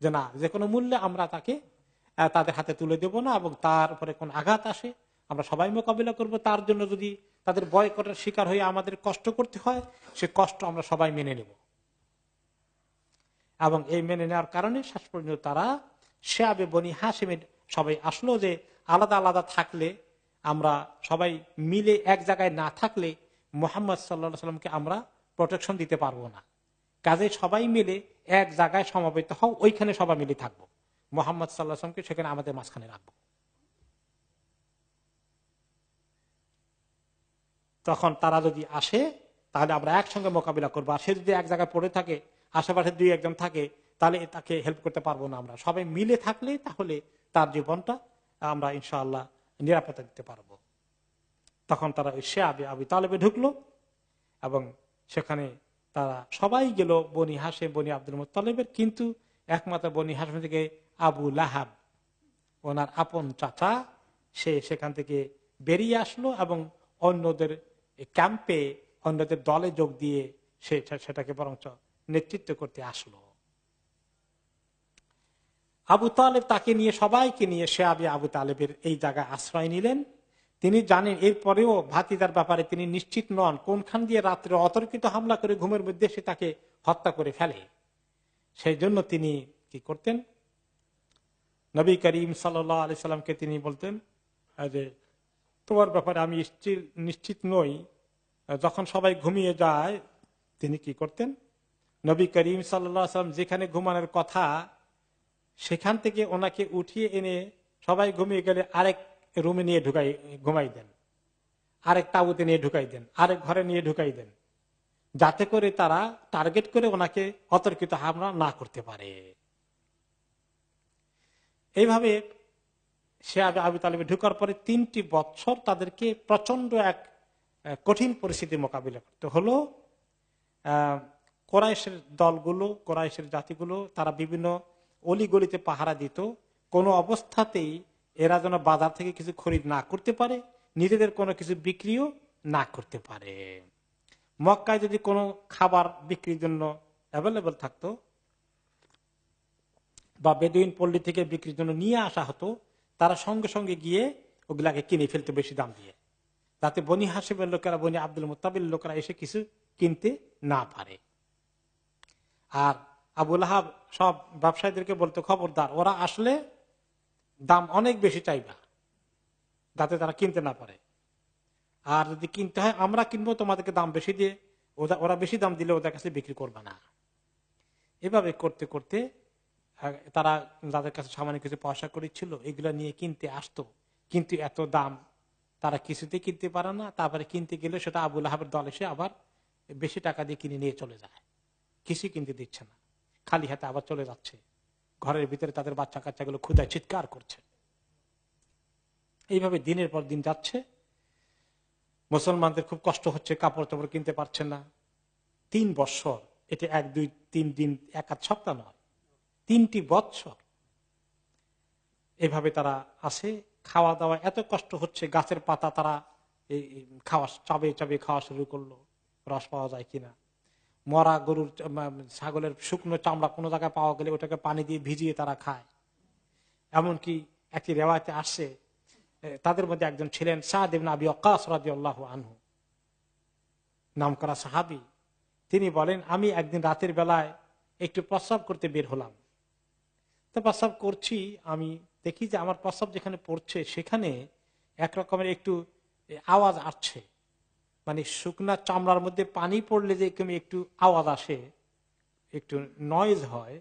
যে না, যে কোনো মূল্যে আমরা তাকে তাদের হাতে তুলে দেব না, এবং তার উপরে কোন আঘাত আসে আমরা সবাই মোকাবিলা করব। তার জন্য যদি তাদের বয়কটের শিকার হয়ে আমাদের কষ্ট করতে হয়, সে কষ্ট আমরা সবাই মেনে নেব। এবং এই মেনে নেওয়ার কারণে শেষ পর্যন্ত তারা শিয়াবে বনি হাশিমের সবাই আসলো, যে আলাদা আলাদা থাকলে, আমরা সবাই মিলে এক জায়গায় না থাকলে মুহাম্মদ সাল্লাল্লাহু আলাইহি ওয়াসাল্লামকে আমরা প্রোটেকশন দিতে পারবো না। কাজে সবাই মিলে এক জায়গায় সমবেত হও, ওইখানে সবাই মিলে থাকবো, মুহাম্মদ সাল্লাল্লাহু আলাইহি ওয়াসাল্লামকে সেখানে আমাদের মাঝখানে রাখবো। তখন তারা যদি আসে তাহলে আমরা একসঙ্গে মোকাবিলা করবো, আর সে যদি এক জায়গায় পড়ে থাকে, আশেপাশে দুই একজন থাকে, তাহলে তাকে হেল্প করতে পারবো না। আমরা সবাই মিলে থাকলে তাহলে তার জীবনটা আমরা ইনশাআল্লাহ নিরাপত্তা দিতে পারবো। তখন তারা ওই শিয়াবে আবু তালেবে ঢুকলো এবং সেখানে তারা সবাই গেল বনি হাশিম বনি আব্দুল মুত্তালিবের, কিন্তু একমাত্র বনি হাশিম থেকে আবু লাহাব, ওনার আপন চাচা, সে সেখান থেকে বেরিয়ে আসলো এবং অন্যদের ক্যাম্পে, অন্যদের দলে যোগ দিয়ে সেটাকে বরঞ্চ নেতৃত্ব করতে আসলো। আবু তালেব তাকে নিয়ে, সবাইকে নিয়ে শিয়াবে আবু তালেবের এই জায়গায় আশ্রয় নিলেন। তিনি জানেন এরপরেও ভাতিজার ব্যাপারে তিনি নিশ্চিত নন, কোনখান দিয়ে রাত্রে অতর্কিত হামলা করে ঘুমের মধ্যে সে তাকে হত্যা করে ফেলে। সেই জন্য তিনি কি করতেন, নবী করিম সাল্লাল্লাহু আলাইহি সাল্লামকে তিনি বলতেন যে তোমার ব্যাপারে আমি নিশ্চিত নই। যখন সবাই ঘুমিয়ে যায় তিনি কি করতেন, নবী করিম সাল্লাল্লাহু আলাইহি সাল্লাম যেখানে ঘুমানোর কথা সেখান থেকে ওনাকে উঠিয়ে এনে সবাই ঘুমিয়ে গেলে আরেক রুমে নিয়ে ঘুমাই দেন, আরেক তাঁবুতে নিয়ে ঢুকাই দেন, আরেক ঘরে নিয়ে ঢুকাই দেন, যাতে করে তারা টার্গেট করে ওনাকে অতর্কিত হামলা না করতে পারে। এইভাবে শিয়াবে আবু তালেবে ঢুকার পরে 3টি বছর তাদেরকে প্রচন্ড এক কঠিন পরিস্থিতির মোকাবিলা করতে হলো। কোরাইশের দলগুলো, কোরাইশের জাতিগুলো, তারা বিভিন্ন অলিগলিতে পাহারা দিত, কোনো অবস্থাতেই এরা যেন বাজার থেকে কিছু খরিদ না করতে পারে, নিজেদের কোনো কিছু বিক্রিও না করতে পারে। মক্কায় যদি কোনো খাবার বিক্রির জন্য অ্যাভেলেবল থাকতো বা বেদুইন পল্লী থেকে বিক্রির জন্য নিয়ে আসা হতো, তারা সঙ্গে সঙ্গে গিয়ে ওগুলাকে কিনে ফেলতে বেশি দাম দিয়ে, যাতে বনি হাশিমের লোকেরা, বনি আব্দুল মুত্তালিবের লোকেরা এসে কিছু কিনতে না পারে। আর আবু লাহাব সব ব্যবসায়ীদেরকে বলতো, খবরদার, ওরা আসলে দাম অনেক বেশি চাইবা, যাতে তারা কিনতে না পারে। আর যদি কিনতে হয় আমরা কিনবো, তোমাদেরকে দাম বেশি দিয়ে, ওরা বেশি দাম দিলে ওদের কাছে বিক্রি করবে না। এভাবে করতে করতে তারা যাদের কাছে সামান্য কিছু পয়সা করেছিল এগুলো নিয়ে কিনতে আসতো, কিন্তু এত দাম তারা কিছুতেই কিনতে পারে না। তারপরে কিনতে গেলে সেটা আবু লাহাবের দল এসে আবার বেশি টাকা দিয়ে কিনে নিয়ে চলে যায়, কিছুই কিনতে দিচ্ছে না, খালি হাতে আবার চলে যাচ্ছে। ঘরের ভিতরে তাদের বাচ্চা কাচ্চাগুলো ক্ষুধায় চিৎকার করছে। এইভাবে দিনের পর দিন যাচ্ছে, মুসলমানদের খুব কষ্ট হচ্ছে, কাপড় টাপড় কিনতে পারছে না। 3 বছর, এটা 1 2 3 দিন, 1 সপ্তাহ নয়, 3টি বছর এভাবে তারা আসে। খাওয়া দাওয়া এত কষ্ট হচ্ছে, গাছের পাতা তারা খাওয়া চাবে চাবে খাওয়া শুরু করলো, রস পাওয়া যায় কিনা। মরা গরুর, ছাগলের শুকনো চামড়া কোনো জায়গায় পাওয়া গেলে ওটাকে পানি দিয়ে ভিজিয়ে তারা খায়। এমনকি একটি রেওয়ায়েতে আসছে, তাদের মধ্যে একজন ছিলেন সাদ ইবনে আবি ওয়াক্কাস রাদিয়াল্লাহু আনহু, নামকরা সাহাবী। তিনি বলেন, আমি একদিন রাতের বেলায় একটু প্রস্রাব করতে বের হলাম। তো প্রস্রাব করছি, আমি দেখি যে আমার প্রস্রাব যেখানে পড়ছে সেখানে একরকমের একটু আওয়াজ আসছে, মানে শুকনা চামড়ার মধ্যে পানি পড়লে যে একটু আওয়াজ আসে, একটু নয়েজ হয়,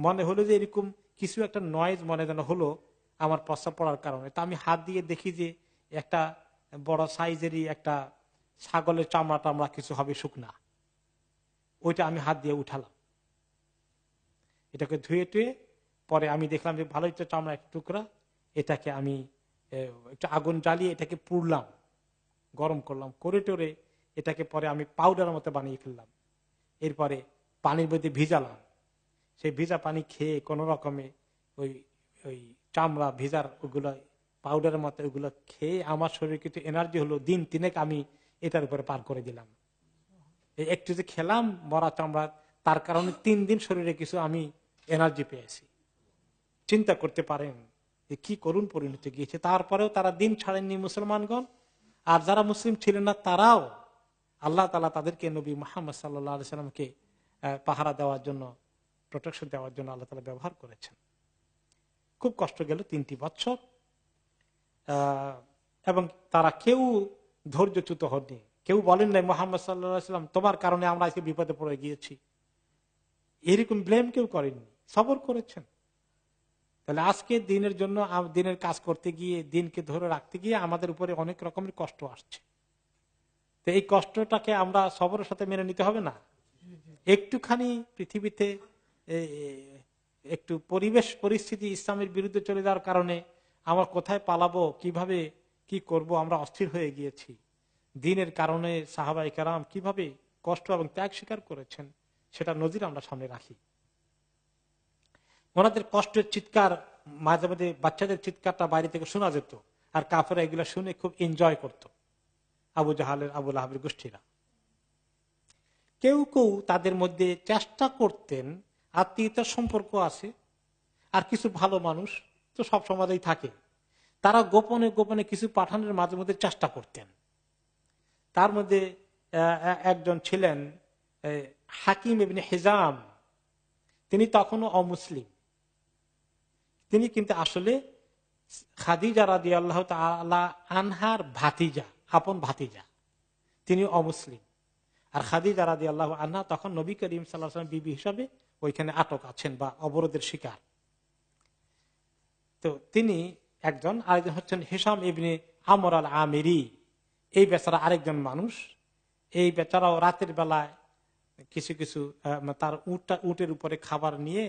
মনে হলো যে এরকম কিছু একটা নয়েজ মনে যেন হলো আমার প্রস্রাব পড়ার কারণে। তা আমি হাত দিয়ে দেখি যে একটা বড় সাইজেরই একটা ছাগলের চামড়া টামড়া কিছু হবে শুকনা, ওইটা আমি হাত দিয়ে উঠালাম। এটাকে ধুয়ে টুয়ে পরে আমি দেখলাম যে ভালোই তো চামড়া একটা টুকরা, এটাকে আমি একটু আগুন জ্বালিয়ে এটাকে পুড়লাম, গরম করলাম, করে টোরে এটাকে পরে আমি পাউডারের মতো বানিয়ে ফেললাম। এরপরে পানির মধ্যে ভিজালাম, সেই ভিজা পানি খেয়ে কোন রকমে ওই ওই চামড়া ভিজার ওগুলো পাউডারের মতো ওগুলো খেয়ে আমার শরীরে কিছু এনার্জি হলো। দিন তিনেক আমি এটার উপরে পার করে দিলাম। একটু যে খেলাম মরা চামড়া, তার কারণে 3 দিন শরীরে কিছু আমি এনার্জি পেয়েছি। চিন্তা করতে পারেন কি করুণ পরিণতি গিয়েছে। তারপরেও তারা দিন ছাড়েননি মুসলমানগণ। আর যারা মুসলিম ছিলেন না তারাও আল্লাহ তাআলা তাদেরকে নবী মুহাম্মদ সাল্লাল্লাহু আলাইহি সাল্লামকে পাহারা দেওয়ার জন্য, প্রোটেকশন দেওয়ার জন্য আল্লাহ তাআলা ব্যবহার করেছেন। খুব কষ্ট গেল 3টি বছর, এবং তারা কেউ ধৈর্যচ্যুত হননি। কেউ বলেন নাই মুহাম্মদ সাল্লাল্লাহু আলাইহি সাল্লাম তোমার কারণে আমরা আজকে বিপদে পড়ে গিয়েছি, এরকম ব্লেম কেউ করেননি, সবর করেছেন। তাহলে আজকে দিনের জন্য, দিনের কাজ করতে গিয়ে, দিনকে ধরে রাখতে গিয়ে আমাদের উপরে অনেক রকমের কষ্ট আসছে। তো এই কষ্টটাকে আমরা সবরের সাথে মেনে নিতে হবে না? একটুখানি পৃথিবীতে একটু পরিবেশ পরিস্থিতি ইসলামের বিরুদ্ধে চলে যাওয়ার কারণে আমরা কোথায় পালাবো, কিভাবে কি করব, আমরা অস্থির হয়ে গিয়েছি। দিনের কারণে সাহাবায়ে কেরাম কিভাবে কষ্ট এবং ত্যাগ স্বীকার করেছেন সেটা নজির আমরা সামনে রাখি। ওনাদের কষ্টের চিৎকার মাঝে মাঝে বাচ্চাদের চিৎকারটা বাইরে থেকে শোনা যেত, আর কাফেররা এগুলা শুনে খুব এনজয় করত, আবু জাহালের আবু লাহাবের গোষ্ঠীরা। কেউ কেউ তাদের মধ্যে চেষ্টা করতেন, আত্মীয়তার সম্পর্ক আছে আর কিছু ভালো মানুষ তো সব সমাজেই থাকে, তারা গোপনে গোপনে কিছু পাঠানোর মাঝে মধ্যে চেষ্টা করতেন। তার মধ্যে একজন ছিলেন হাকিম ইবনে হিজাম। তিনি তখনও অমুসলিম, তিনি কিন্তু আসলে খাদিজা রাদিয়াল্লাহু তাআলা আনহার ভাতিজা, আপন ভাতিজা। তিনি অমুসলিম, আর খাদিজা রাদিয়াল্লাহু আনহা তখন নবী করিম সাল্লাল্লাহু আলাইহি ওয়াসাল্লাম বিবি হিসাবে ওইখানে আটক আছেন বা অবরোধের শিকার। তো তিনি একজন, আরেকজন হচ্ছেন হিশাম ইবনে আমর আল আমিরি। এই বেচারা আরেকজন মানুষ। এই বেচারাও রাতের বেলায় কিছু কিছু তার উটের উপরে খাবার নিয়ে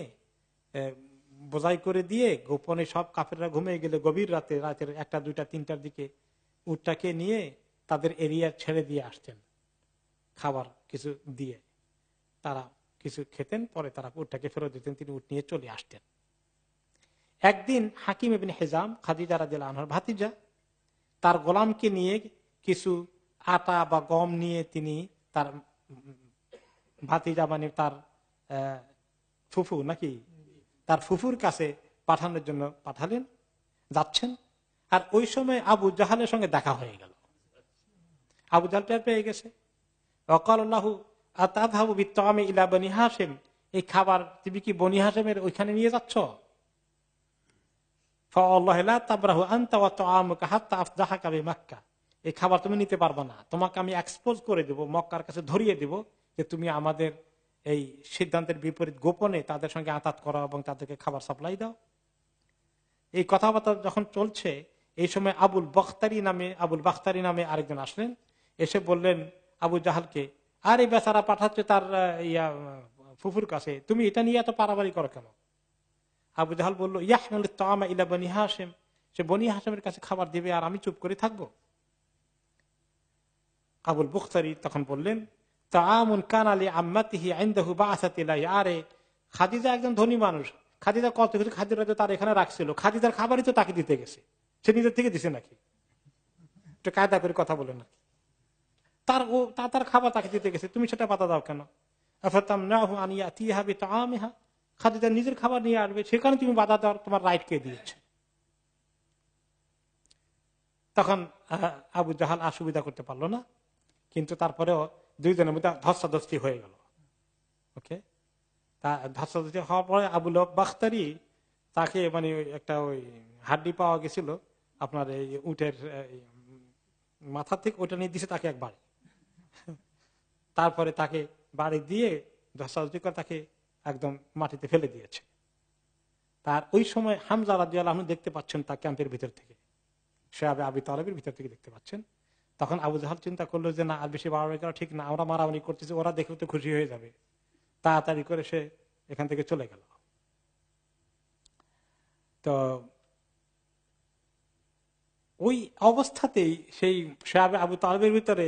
বোঝাই করে দিয়ে গোপনে সব কাফেররা ঘুমিয়ে গেলে গভীর রাতে, রাতের 1টা 2টা 3টার দিকে উটটাকে নিয়ে তাদের এরিয়া ছেড়ে দিয়ে আসতেন, খাবার কিছু দিয়ে। তারা কিছু খেতেন, পরে তারা উটটাকে ফেরত দিতেন, তিনি উট নিয়ে চলে আসতেন। একদিন হাকিম ইবনে হিজাম, খাদিজা রাদিয়াল্লাহু আনহার ভাতিজা, তার গোলামকে নিয়ে কিছু আটা বা গম নিয়ে তিনি তার ভাতিজা মানে তার ফুফু নাকি তার ফুফুর কাছে পাঠানোর জন্য পাঠালেন, যাচ্ছেন। আর ওই সময় আবু জাহালের সঙ্গে দেখা হয়ে গেল। আবু জাহাল টের পেয়ে গেছে। ওয়াকালাল্লাহু আতাযহাবু বিত্তামি ইলা বনি হাশিম, এই খাবার তুমি কি বনি হাশিমের ওইখানে নিয়ে যাচ্ছ? ফাওয়াল্লাহি লা তাবরাহু আনতা ওয়া তাআমুকা হাত্তা আফদাহাকা বিমাক্কা, এই খাবার তুমি নিতে পারবে না, তোমাকে আমি এক্সপোজ করে দেব, মক্কার কাছে ধরিয়ে দেব যে তুমি আমাদের এই সিদ্ধান্তের বিপরীত গোপনে তাদের সঙ্গে আতাত করো এবং তাদেরকে খাবার সাপ্লাই দাও। এই কথাবার্তা যখন চলছে, এই সময় আবুল বাখতারি নামে আরেকজন আসলেন, এসে বললেন আবু জাহালকে, আর এই বেচারা পাঠাচ্ছে তার ফুফুর কাছে, তুমি এটা নিয়ে এত পারাবারি করো কেন? আবু জাহাল বলল, ইয়াহমিলু তাআমা ইলা বনি হাশিম, সে বনি হাশিমের কাছে খাবার দিবে আর আমি চুপ করে থাকবো? আবুল বাখতারি তখন বললেন, তাআমুন কানা লি আম্মাতিহি ইনদাহু বাআসাত ইলাইহি, আরে খাদিজা একজন ধনী মানুষ, খাদিজা কত কিছু খাদিজা তার এখানে রাখছিল, খাদিজার খাবারই তো তাকে দিতে গেছে, সে নিজের থেকে দিছে নাকি? একটু কায়দা করে কথা বলে নাকি? তার খাবার তাকে দিতে গেছে, তুমি সেটা বাধা দাও কেন? আফাতামনাহু আন ইয়াতিহা বিতাআমিহা, খাদিজা নিজের খাবার নিয়ে আসবে, সেখানে তুমি বাধা দেওয়ার তোমার রাইট কে দিয়েছে? তখন আবু জাহাল অসুবিধা করতে পারলো না, কিন্তু তারপরেও দুইজনের মধ্যে ধস্তাধস্তি হয়ে গেল। ওকে, তা ধস্তাধস্তি হওয়ার পরে আবুল বাখতারি তাকে মানে একটা ওই হাড্ডি পাওয়া গেছিল আপনার এই উটের মাথা থেকে, ওটা নিয়ে দিছে তাকে একবার। তারপরে তাকে বাড়ি দিয়ে ধস্তাধস্তি করে তাকে একদম মাটিতে ফেলে দিয়েছে। তার ওই সময় হামজা রাদিয়াল্লাহু আনহু দেখতে পাচ্ছেন তার ক্যাম্পের ভিতর থেকে, সাহাবে আবি তালেবের ভিতর থেকে দেখতে পাচ্ছেন। তখন আবু জাহাল চিন্তা করলো যে না, আর বেশি বাড়াবাড়ি করা ঠিক না, আমরা মারামারি করতেছি, ওরা দেখলে তো খুশি হয়ে যাবে। তাড়াতাড়ি করে সে এখান থেকে চলে গেল। তো ওই অবস্থাতেই সেই সাহাবে আবু তালেবের ভিতরে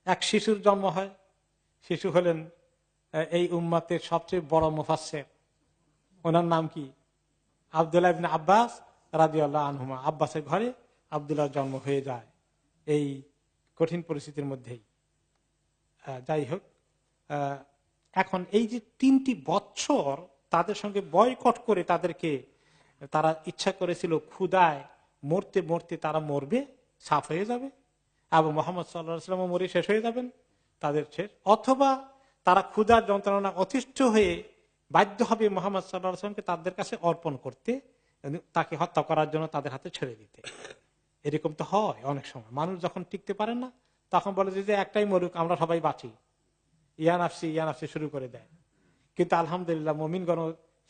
এক শিশুর জন্ম হয়। শিশু হলেন এই উম্মতের সবচেয়ে বড় মুফাসসির, ওনার নাম কি? আব্দুল্লাহ ইবনে আব্বাস রাদিয়াল্লাহু আনহুমা। আব্বাসের ঘরে আব্দুল্লাহর জন্ম হয়ে যায় এই কঠিন পরিস্থিতির মধ্যেই। যাই হোক, এখন এই যে 3টি বৎসর তাদের সঙ্গে বয়কট করে তাদেরকে, তারা ইচ্ছা করেছিল ক্ষুধায় মরতে মরতে তারা মরবে, সাফ হয়ে যাবে, এবং মুহাম্মদ সাল্লাল্লাহু আলাইহি ওয়াসাল্লাম মরে শেষ হয়ে যাবেন তাদের শেষ, অথবা তারা ক্ষুধার যন্ত্রণা অতিষ্ঠ হয়ে বাধ্য হবে মুহাম্মদ সাল্লাল্লাহু আলাইহি ওয়াসাল্লামকে তাদের কাছে অর্পণ করতে, তাকে হত্যা করার জন্য তাদের হাতে ছেড়ে দিতে। এরকম তো হয় অনেক সময়, মানুষ যখন টিকতে পারেন না তখন বলে যে একটাই মরুক, আমরা সবাই বাঁচি, ইয়ানাফসি ইয়ানাফসি শুরু করে দেয়। কিন্তু আলহামদুলিল্লাহ মুমিনগণ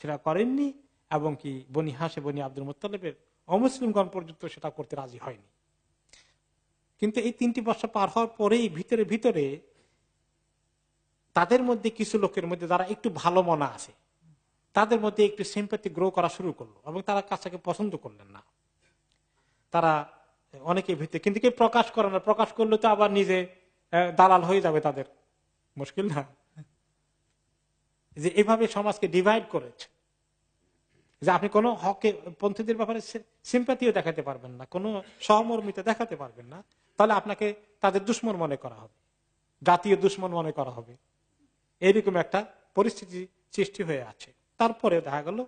সেটা করেননি, এবং কি বনি হাশিম বনি আব্দুল মুত্তালিবের অমুসলিমগণ পর্যন্ত সেটা করতে রাজি হয়নি। কিন্তু এই 3টি বছর পার হওয়ার পরেই ভিতরে ভিতরে তাদের মধ্যে কিছু লোকের মধ্যে যারা একটু ভালো মনা আছে, তাদের মধ্যে একটু সিম্প্যাথি গ্রো করা শুরু করলো, এবং তারা কাছাকে পছন্দ করলেন না। তারা অনেকে ভিতরে কিন্তু কেউ প্রকাশ করে না, প্রকাশ করলে তো আবার নিজে দালাল হয়ে যাবে, তাদের মুশকিল না। যে এভাবে সমাজকে ডিভাইড করেছে যে আপনি কোনো হকে পন্থীদের ব্যাপারে সিম্প্যাথিও দেখাতে পারবেন না, কোনো সহমর্মিতা দেখাতে পারবেন না, তাহলে আপনাকে তাদের দুশ্মন মনে করা হবে, জাতীয় দুশ্মন মনে করা হবে। এইরকম একটা পরিস্থিতি সৃষ্টি হয়ে আছে। তারপরে দেখা গেল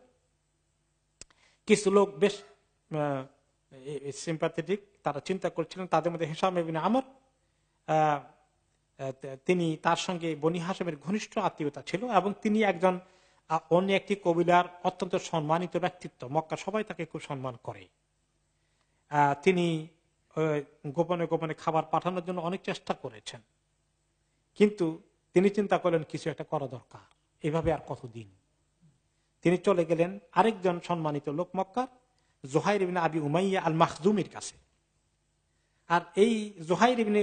কিছু লোক বেশ সিম্প্যাথেটিক, তারা চিন্তা করছিলেন। তাদের মধ্যে হিশাম ইবনে আমর, তিনি, তার সঙ্গে বনি হাশিমের ঘনিষ্ঠ আত্মীয়তা ছিল, এবং তিনি একজন অন্য একটি কবিলার অত্যন্ত সম্মানিত ব্যক্তিত্ব, মক্কা সবাই তাকে খুব সম্মান করে। তিনি গোপনে গোপনে খাবার পাঠানোর জন্য অনেক চেষ্টা করেছেন, কিন্তু তিনি চিন্তা করলেন কিছু একটা করা দরকার, এভাবে আর কতদিন। তিনি চলে গেলেন আরেকজন সম্মানিত লোক মক্কার, জুহাইর ইবনে আবি উমাইয়া আল মাখজুমির কাছে। আর এই জুহাইর ইবনে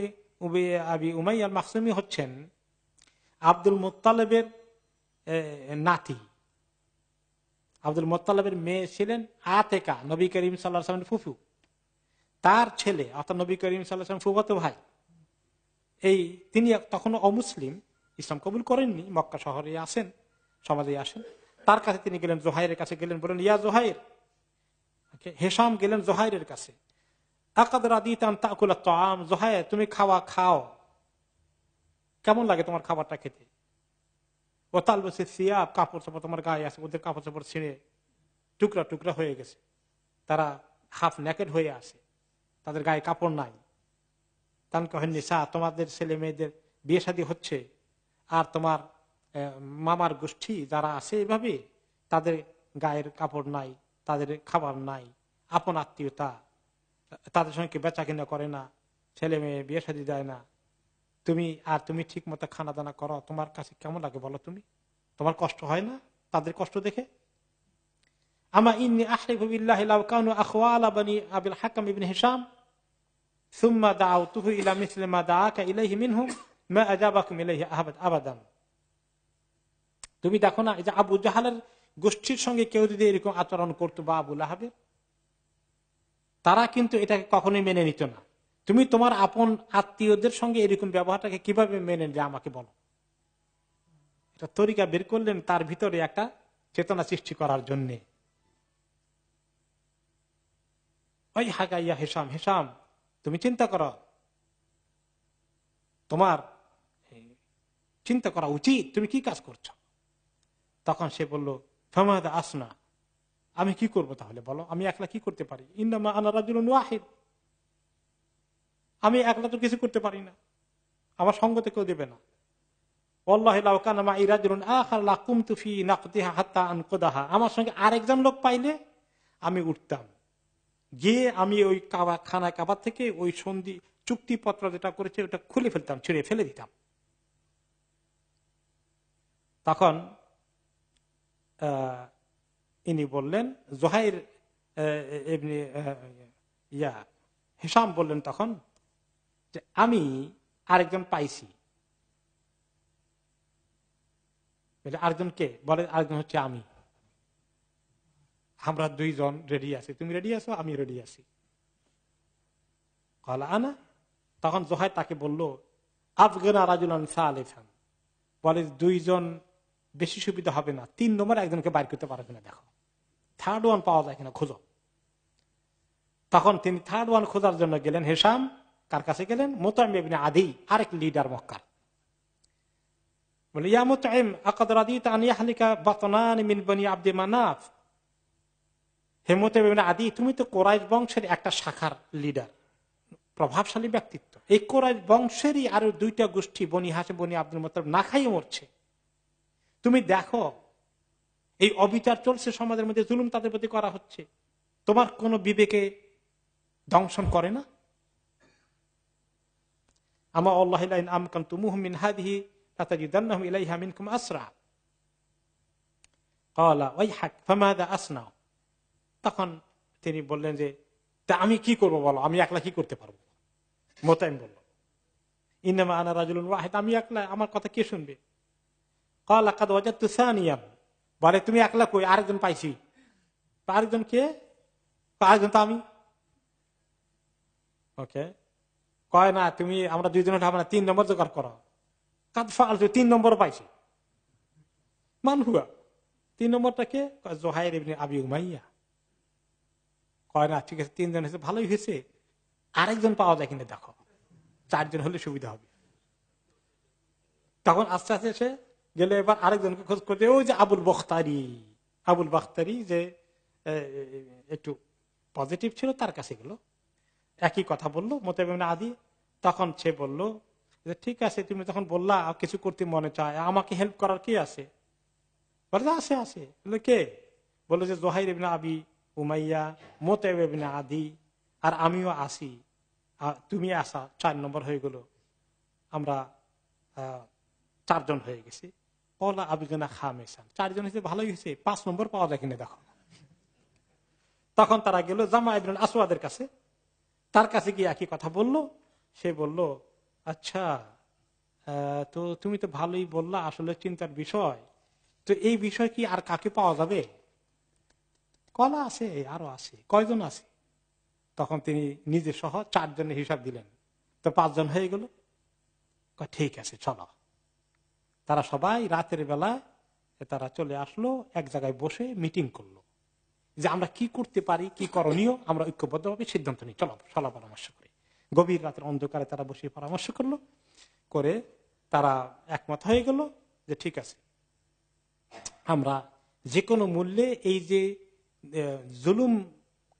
আবি উমাইয়া আল মাখজুমি হচ্ছেন আব্দুল মুত্তালিবের নাতি। আব্দুল মুত্তালিবের মেয়ে ছিলেন আতেকা, নবী করিম সাল্লাল্লাহু আলাইহি ওয়াসাল্লামের ফুফু, তার ছেলে, অর্থাৎ নবী করিম সাল্লাল্লাহু আলাইহি ওয়াসাল্লাম ফুফাতো ভাই। এই তিনি তখনও অমুসলিম, ইসলাম কবুল করেননি, মক্কা শহরে আসেন, সমাজে আসেন। তার কাছে তিনি গেলেন, জোহাইরের কাছে গেলেন, বলেন ইয়া জোহাইর। হেশাম গেলেন জোহাইরের কাছে, জোহাইর তুমি খাও, কেমন লাগে তোমার খাবারটা খেতে? ও তাল বসে সিয়াব, কাপড় চোপড় তোমার গায়ে আছে, ওদের কাপড় চোপড় ছিঁড়ে টুকরা টুকরা হয়ে গেছে, তারা হাফ নেকেড হয়ে আছে, তাদের গায়ে কাপড় নাই। তান কহেন নিসা, তোমাদের ছেলে মেয়েদের বিয়ে শাদী হচ্ছে, আর তোমার মামার গোষ্ঠী যারা আছে এভাবে, তাদের গায়ের কাপড় নাই, তাদের খাবার নাই, আপন আত্মীয়তা, তাদের সঙ্গে বেচা কিনা করে না, ছেলে মেয়ে বিয়ে শাদী দেয় না, তুমি ঠিক মতো খানা দানা করো, তোমার কাছে কেমন লাগে বলো? তোমার কষ্ট হয় না তাদের কষ্ট দেখে? আমা ইন্নী আহরিফু বিল্লাহি লাউ কানু আখওয়ালা বনি আবিল হাকাম ইবনে হিশাম সুম্মা দাআউতুহু ইলা মিসলি মা দাআকা ইলাইহি মিনহুম মা আজাবাকুম ইলাইহি আবাদান। তুমি দেখো না, এই যে আবু জাহালের গোষ্ঠীর সঙ্গে কেউ যদি এরকম আচরণ করতো, বা আবু লাহাবের, তারা কিন্তু এটাকে কখনোই মেনে নিত না। তুমি তোমার আপন আত্মীয়দের সঙ্গে এরকম ব্যবহারটাকে কিভাবে মেনে নিলে আমাকে বলো। এটা তরিকা বের করলেন তার ভিতরে একটা চেতনা সৃষ্টি করার জন্যে। ওই হাগাইয়া হেশাম, হেশাম তুমি চিন্তা করো, তোমার চিন্তা করা উচিত, তুমি কি কাজ করছো? তখন সে বলল, ফামাদা আসনা, আমি কি করব তাহলে বলো, আমি একলা কি করতে পারি? ইন্নামা আনা রাজুলুন ওয়াহিদ, আমি একলা তো কিছু করতে পারি না, আমার সঙ্গতে কেউ দেবে না। ওয়াল্লাহি লাউ কানা মাই রাজুলুন আখার লাকুমতু ফি নাকদিহা হাত্তা আনকুদাহা, আমার সঙ্গে আরেকজন লোক পাইলে আমি উঠতাম, গিয়ে আমি ওই খানা কাবার থেকে ওই সন্ধি চুক্তিপত্র যেটা করেছে ওটা খুলে ফেলতাম, ছিঁড়ে ফেলে দিতাম। তখন ইনি বললেন, জোহাইর ইবনে হিশাম বললেন তখন যে আমি আরেকজন পাইছি। আরেকজনকে বলে, আরেকজন হচ্ছে আমি। আমরা দুইজন রেডি আছি, তুমি রেডি আছো, আমি রেডি আছি। কলা আনা, তখন জোহাইর তাকে বলল আফগানা রাজুলান সালেসান, বলে দুইজন বেশি সুবিধা হবে না, 3 নম্বর একজনকে বাইর করতে পারবে না, দেখো থার্ড ওয়ান পাওয়া যায় কিনা খোঁজো। তখন তিনি থার্ড ওয়ান খোঁজার জন্য গেলেন। হিশাম কার কাছে গেলেন? মুতাইম ইবনে আদি, আরেক লিডার মক্কার। বলে ইয়া মুতাইম আকাদ রাদিতা আন ইয়াহলিকা বাতনান মিন বনি আব্দে মানাফ। হে মুতাইম ইবনে আদি, তুমি তো কুরাইশ বংশের একটা শাখার লিডার, প্রভাবশালী ব্যক্তিত্ব। এই কুরাইশ বংশেরই আরো 2টা গোষ্ঠী, বনি হাশিম বনি আব্দুল মুত্তালিব, না খাইয়ে মরছে। তুমি দেখো এই অবিচার চলছে সমাজের মধ্যে, জুলুম তাদের প্রতি করা হচ্ছে, তোমার কোন বিবেকে দংশন করে না? আমা আল্লাহ ইন আমকানতুমুহুম মিন হাদিহি লাতাজিদান্নাহুম ইলাইহা মিনকুম আসরা। ক্বালা ওয়াইহাক ফামাযা আসনা। তখন তিনি বললেন যে তা আমি কি করব বলো, আমি একলা কি করতে পারবো? মুতাইম বলল ইন্নামা আনা রাজুলুন ওয়াহিদ, আমি একলা, আমার কথা কে শুনবে? ক্বালা কাদ ওয়াজাদতু সানিয়ান, বলে তুমি একলা কই, আরেকজন পাইছি। আরেকজন কে? আরেকজন তো আমি। ওকে, কয় না তুমি, আমরা 2 জন হবে না, 3 নম্বর জোগাড় করো। কাদ ফালতু 3 নম্বর পাইছি। মান হুয়া, 3 নম্বরটা কে? জোহাইর ইবনে আবি উমাইয়া। কয় না ঠিক আছে, 3 জন হয়েছে, ভালোই হয়েছে, আরেকজন পাওয়া যায় কিনা দেখো, 4 জন হলে সুবিধা হবে। তখন আস্তে আস্তে এসে গেলে এবার আরেকজনকে খোঁজ করতে, ওই যে আবুল বখতারি যে একটু পজিটিভ ছিল, তার কাছে গেল, একই কথা বললো মুতাইম ইবনে আদি। তখন সে বলল যে ঠিক আছে, তুমি তখন বললা কিছু করতে মনে চায়, আমাকে হেল্প করার কি আছে? বলে আছে আছে। বলে কে? বললো যে জোহাইর ইবনে আবি উমাইয়া, মুতাইম ইবনে আদি, আর আমিও আসি, তুমি আসা, 4 নম্বর হয়ে গেল, আমরা 4 জন হয়ে গেছি। ওলা আবিগানা খামেসান, 4 জন হয়েছে, ভালোই হয়েছে, 5 নম্বর পাওয়া যায় কিনা দেখো। তখন তারা গেল জামা ইবনুল আসওয়াদের কাছে, তার কাছে গিয়ে একই কথা বলল। সে বলল আচ্ছা, তো তুমি তো ভালোই বললা, আসলে চিন্তার বিষয়, তো এই বিষয় কি আর কাকে পাওয়া যাবে? কলা আছে, আরো আছে। কয়জন আছে? তখন তিনি নিজে সহ 4 জনের হিসাব দিলেন, তো 5 জন হয়ে গেল। ঠিক আছে চলো। তারা সবাই রাতের বেলায় তারা চলে আসলো, এক জায়গায় বসে মিটিং করলো যে আমরা কি করতে পারি, কি করণীয়, আমরা ঐক্যবদ্ধভাবে সিদ্ধান্ত নিই, চলো সলা পরামর্শ করি। গভীর রাতের অন্ধকারে তারা বসে পরামর্শ করলো, করে তারা একমত হয়ে গেল যে ঠিক আছে, আমরা যে কোনো মূল্যে এই যে জুলুম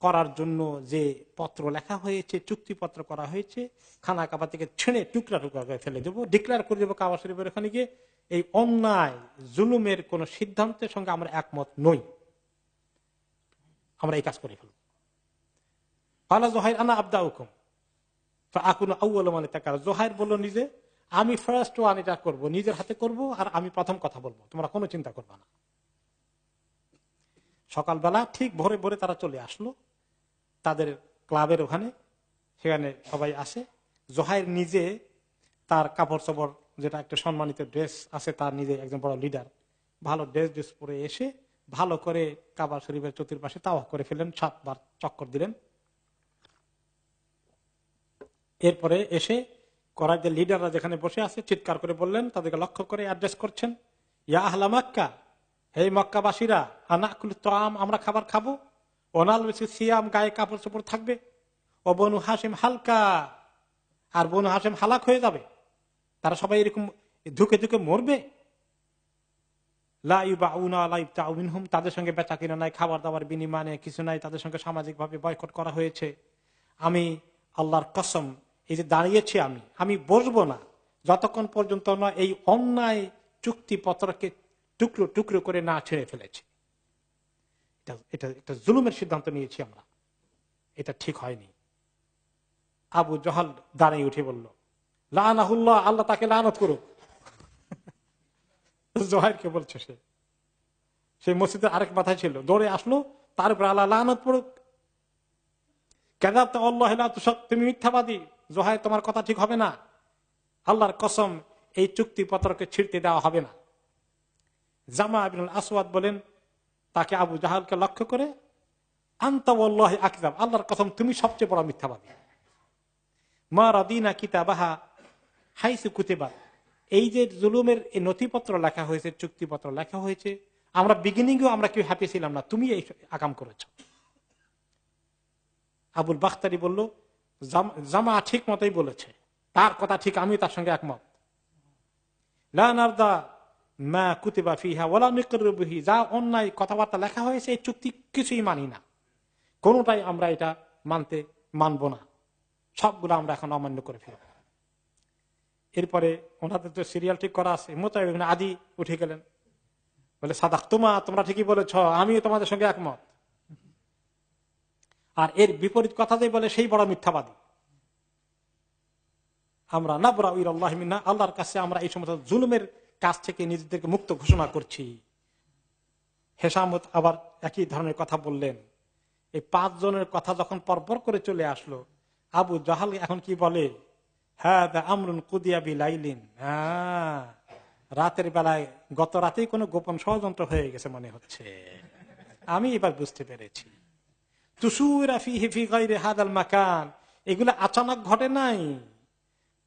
করার জন্য যে পত্র লেখা হয়েছে, চুক্তিপত্র করা হয়েছে, খানা কাবা থেকে ছেড়ে টুকরা টুকরা করে ফেলে দেবো, ডিক্লেয়ার করে দেবো কাবা শরীফের ওখানে গিয়ে, এই অন্যায় জুলুমের কোন সিদ্ধান্তের সঙ্গে আমরা একমত নই, আমরা এই কাজ করে ফেলব। জোহাইর আনা আবদা হুকুম জোহাইর বলল নিজে, আমি ফার্স্ট ওয়ান এটা করবো, নিজের হাতে করব, আর আমি প্রথম কথা বলবো, তোমরা কোনো চিন্তা করবে না। সকালবেলা ঠিক ভোরে ভোরে তারা চলে আসলো তাদের ক্লাবের ওখানে, সেখানে সবাই আসে। জোহাইর নিজে তার কাপড় চোপড়, যেটা একটা সম্মানিত ড্রেস আছে, তার নিজে একজন বড় লিডার, ভালো ড্রেস পরে এসে ভালো করে কাবা শরীফের চতুর্পাশে তাওয়াফ করে ফেললেন, 7 বার চক্কর দিলেন। এরপরে এসে করাইদের লিডাররা যেখানে বসে আছে চিৎকার করে বললেন, তাদেরকে লক্ষ্য করে অ্যাড্রেস করছেন, ইয়া আহলা মক্কা, হে মক্কাবাসীরা, আনাকুল তাআম, আমরা খাবার খাবো, ওনাল সিয়াম, গায়ে কাপড় চোপড় থাকবে, ও বনু হাশিম হালকা, আর বনু হাশিম হালাক হয়ে যাবে, তারা সবাই এরকম ধুকে ধুকে মরবে। তাদের সঙ্গে বেচা কিনা নাই, খাবার দাবার বিনিময়ে কিছু নাই, তাদের সঙ্গে সামাজিক ভাবে বয়কট করা হয়েছে। আমি আল্লাহর কসম, এই যে দাঁড়িয়েছি আমি বসবো না যতক্ষণ পর্যন্ত না এই অন্যায় চুক্তিপত্রকে টুকরো টুকরো করে না ছেড়ে ফেলেছি। এটা একটা জুলুমের সিদ্ধান্ত নিয়েছি আমরা, এটা ঠিক হয়নি। আবু জহল দাঁড়িয়ে উঠে বলল, লানাহুল্লাহ, আল্লাহ তাকে লানত করুক। জোহাইরকে বলছে সে। সেই মসজিদের আরেক মাথায় ছিল, দৌড়ে আসলো, তার উপর আল্লাহ লানত পড়ুক, কাযাবতা আল্লাহ লা তুসাদ, তুমি মিথ্যাবাদী, জোহায় তোমার কথা ঠিক হবে না, আল্লাহর কসম এই চুক্তিপত্রকে ছিঁড়তে দেওয়া হবে না। জামা ইবনুল আসওয়াদ বলেন তাকে, আবু জাহালকে লক্ষ্য করে, আনতা ওয়াল্লাহি আকযাব, আল্লাহর কসম তুমি সবচেয়ে বড় মিথ্যাবাদী। মা রাদিনা কিতাবাহা হাইসু কুতিবা, এই যে জুলুমের এই নথিপত্র লেখা হয়েছে, চুক্তিপত্র লেখা হয়েছে, আমরা বিগিনিংও আমরা কেউ হ্যাপি ছিলাম না, তুমি এই আকাম করেছ। আবুল বাখতারি বলল, জামা ঠিক মতোই বলেছে, তার কথা ঠিক, আমি তার সঙ্গে একমত। লা নারদা মা কুতিবা ফিহা ওয়ালা নুকিরু বিহি, যা অন্যায় কথাবার্তা লেখা হয়েছে এই চুক্তি কিছুই মানি না, কোনটাই আমরা এটা মানব না, সবগুলো আমরা এখন অমান্য করে ফেলব। এরপরে ওনাদের তো সিরিয়াল ঠিক করা আছে, মুতাইব ইবনে আদি উঠে গেলেন, বলে সাদাকতুমা, তোমরা ঠিকই বলেছ, আমিও তোমাদের সঙ্গে একমত। আর এর বিপরীত কথা যে বলে সেই বড় মিথ্যাবাদী। আমরা নাবরা ইলাল্লাহি মিন্না, আল্লাহর কাছে আমরা এই সমস্ত জুলুমের কাছ থেকে নিজেদেরকে মুক্ত ঘোষণা করছি। হেসামত আবার একই ধরনের কথা বললেন। এই 5 জনের কথা যখন পরপর করে চলে আসলো, আবু জাহাল এখন কি বলে, হ্যাঁ আমরুন কুদিয়া বিলাইলিন, রাতের বেলায় গত রাতেই কোনো গোপন ষড়যন্ত্র হয়ে গেছে মনে হচ্ছে, আমি এবার বুঝতে পেরেছি। তুসুরা ফিহি ফি গায়রি হাদাল মাকান, এগুলো আচানক ঘটে নাই,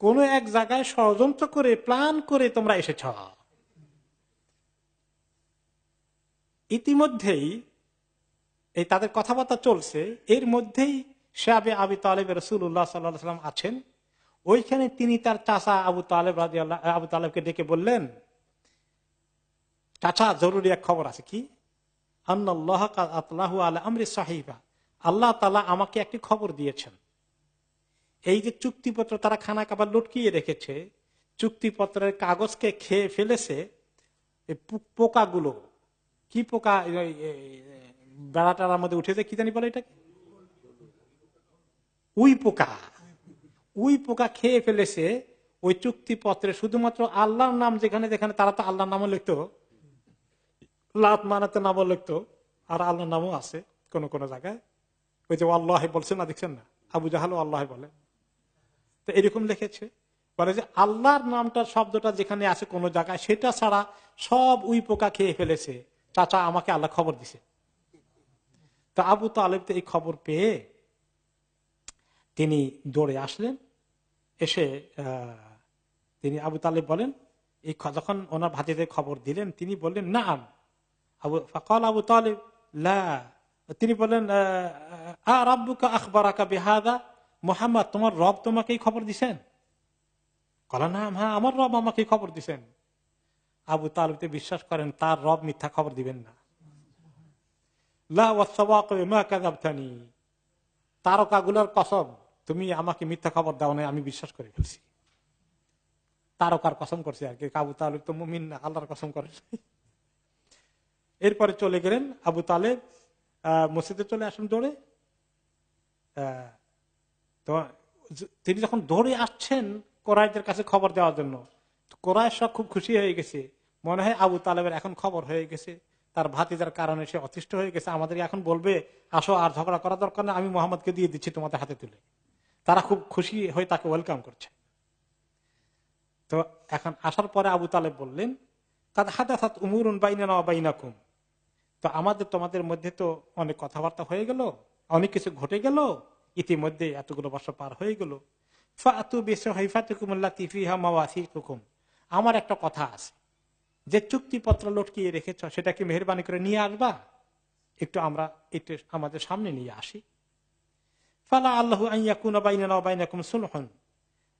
কোন এক জায়গায় ষড়যন্ত্র করে প্ল্যান করে তোমরা এসেছ। ইতিমধ্যেই এই তাদের কথাবার্তা চলছে, এর মধ্যেই শাবে আবি তালেব রাসূলুল্লাহ সাল্লাল্লাহু আলাইহি ওয়াসাল্লাম আছেন। ওইখানে তিনি তার চাচা আবু তালেবকে ডেকে বললেন, চাচা জরুরি এক খবর আছে। কি? আন্নাল্লাহ কাদ আতলাহু আলা আমরি সাহিবা, আল্লাহ তাআলা আমাকে একটি খবর দিয়েছেন। এই যে চুক্তিপত্র তারা খানা কাবার লটকিয়ে রেখেছে, চুক্তিপত্রের কাগজকে খেয়ে ফেলেছে পোকাগুলো। কি পোকা? বেড়াটার মধ্যে উঠেছে, কি জানি বলে এটাকে, উই পোকা। উই পোকা খেয়ে ফেলেছে ওই চুক্তিপত্রে শুধুমাত্র আল্লাহর নাম, যেখানে যেখানে তারা তো আল্লাহর নামও লিখতো, লাত মানাতে নামও লিখতো, আর আল্লাহর নামও আছে কোন কোন জায়গায়। ওই যে আল্লাহ বলছে না, দেখছেন না, আবু জাহালও আল্লাহ বলে, তো এরকম লিখেছে। বলে যে আল্লাহর নামটা শব্দটা যেখানে আছে কোন জায়গায়, সেটা ছাড়া সব উই পোকা খেয়ে ফেলেছে। চাচা আমাকে আল্লাহ খবর দিছে। তা আবু তালেব তো এই খবর পেয়ে তিনি দৌড়ে আসলেন। এসে তিনি আবু তালেব বলেন, এই যখন ওনার ভাতিদের খবর দিলেন, তিনি বললেন নাম। আবু তালেব লা, তিনি বললেন রাব্বুকা আখবারাকা বিহাদা, মুহাম্মদ তোমার রব তোমাকে এই খবর দিছেন? কলা নাম, হ্যাঁ আমার রব আমাকে খবর দিছেন। আবু তালেব বিশ্বাস করেন তার রব মিথ্যা খবর দিবেন না। লা ওয়াসসাওয়াকি মা কাযাবতানি, তারকাগুলোর কসম তুমি আমাকে মিথ্যা খবর দাও না, আমি বিশ্বাস করে ফেলছি। তারকার কসম করছে আর কি। আবু তালেব তো মুমিন না, আল্লাহর কসম করে। এরপরে চলে গেলেন আবু তালেব, মসজিদে চলে আসেন দৌড়ে। তো তিনি যখন দৌড়ে আসছেন কোরাইশদের কাছে খবর দেওয়ার জন্য, কোরাইশরা খুব খুশি হয়ে গেছে, মনে হয় আবু তালেবের এখন খবর হয়ে গেছে, তার ভাতিজার কারণে সে অতিষ্ঠ হয়ে গেছে, আমাদের এখন বলবে আসো আর ঝগড়া করা দরকার না, আমি মোহাম্মদকে দিয়ে দিচ্ছি তোমাদের হাতে তুলে। তারা খুব খুশি হয়ে তাকে ওয়েলকাম করছে। তো এখন আসার পরে আবু তালেব বললেন, কাদ হাদাসাত উমুরুন বাইনানা ওয়া বাইনাকুম, তো আমাদের তোমাদের মধ্যে তো অনেক কথাবার্তা হয়ে গেল, অনেক কিছু ঘটে গেল, ইতিমধ্যে এতগুলো বছর পার হয়ে গেল। ফাতু বিসহিফাতিকুম আল্লাতী ফিহা মাওয়াসিকুকুম, আমার একটা কথা আছে, যে চুক্তিপত্র লটকিয়ে রেখেছ সেটাকে মেহেরবানি করে নিয়ে আসবা, একটু আমরা একটু আমাদের সামনে নিয়ে আসি। ফালা আল্লাহু আন ইয়াকুনা বাইনানা ওয়া বাইনাকুম সুলহুন,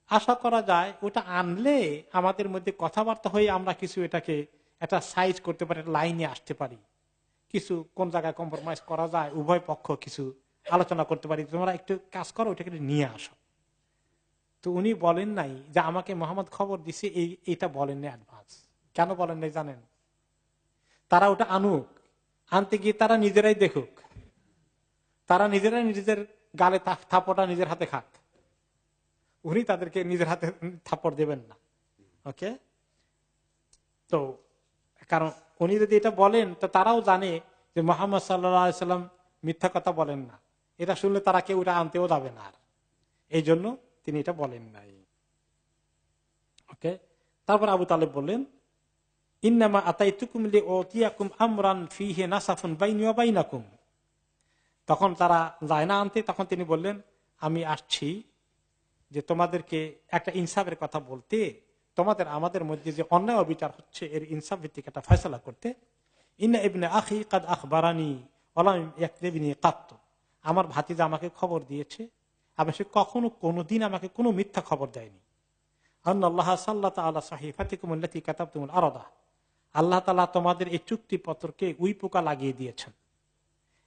আশা করা যায় ওটা আনলে আমাদের মধ্যে কথাবার্তা হয়ে আমরা কিছু এটাকে একটা সাইজ করতে পারি, লাইনে আসতে পারি, কিছু কোন জায়গায় কম্প্রোমাইজ করা যায়, উভয় পক্ষ কিছু আলোচনা করতে পারি, তোমরা একটু কাজ করো, ওটাকে নিয়ে আসো। তো উনি বলেন নাই যে আমাকে মোহাম্মদ খবর দিছে, এইটা বলেন নাই অ্যাডভান্স। কেন বলেন নাই জানেন? তারা ওটা আনুক, আনতে গিয়ে তারা নিজেরাই দেখুক, তারা নিজেরাই নিজেদের গালে থাপড়টা নিজের হাতে খাক, উনি তাদেরকে নিজের হাতে থাপড় দেবেন না। ওকে, তো কারণ উনি যদি এটা বলেন তো তারাও জানে যে মুহাম্মদ সাল্লাল্লাহু আলাইহি সাল্লাম মিথ্যা কথা বলেন না, এটা শুনলে তারা কেউ এটা আনতেও যাবে না। আর এই জন্য তিনি এটা বলেন নাই। ওকে, তারপর আবু তালেব বললেন, ইন্নামা আতাইতুকুম লিউতিয়াকুম আমরান ফিহি নাসাফুন বাইনি ওয়া বাইনাকুম। তখন তারা যায় না আনতে, তখন তিনি বললেন, আমি আসছি যে তোমাদেরকে একটা ইনসাফের কথা বলতে, তোমাদের আমাদের মধ্যে যে অন্যায় অবিচার হচ্ছে এর ইনসাফ ভিত্তিক একটা ফয়সালা করতে। ইন্না ইবনে আখি কাদ আখবারানি ওয়ালাম ইয়াকযিবনি কাত্ত। আমার ভাতিজা আমাকে খবর দিয়েছে, এবং সে কখনো কোনোদিন আমাকে কোনো মিথ্যা খবর দেয়নি। আল্লাহ সাল্লাত আলা সাহিফাতিকুম আল্লাতী কাতাবতুমুল আরাদা। আল্লাহ তাআলা তোমাদের এই চুক্তিপত্রকে উই পোকা লাগিয়ে দিয়েছেন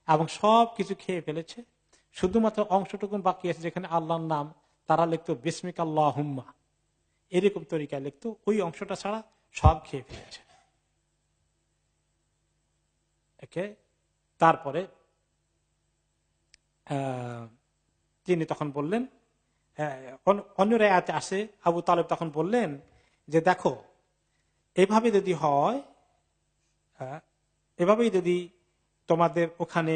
এবং সব কিছু খেয়ে ফেলেছে, শুধুমাত্র অংশটুকু বাকি আছে যেখানে আল্লাহর নাম তারা লিখতো বিসমিকা আল্লাহুম্মা, এরকম তরিকায় লিখতো, ওই অংশটা ছাড়া সব খেয়ে ফেলেছে। তারপরে তিনি তখন বললেন, অন্য রায়াতে আসে, আবু তালেব তখন বললেন যে দেখো, এভাবে যদি হয়, এভাবেই যদি তোমাদের ওখানে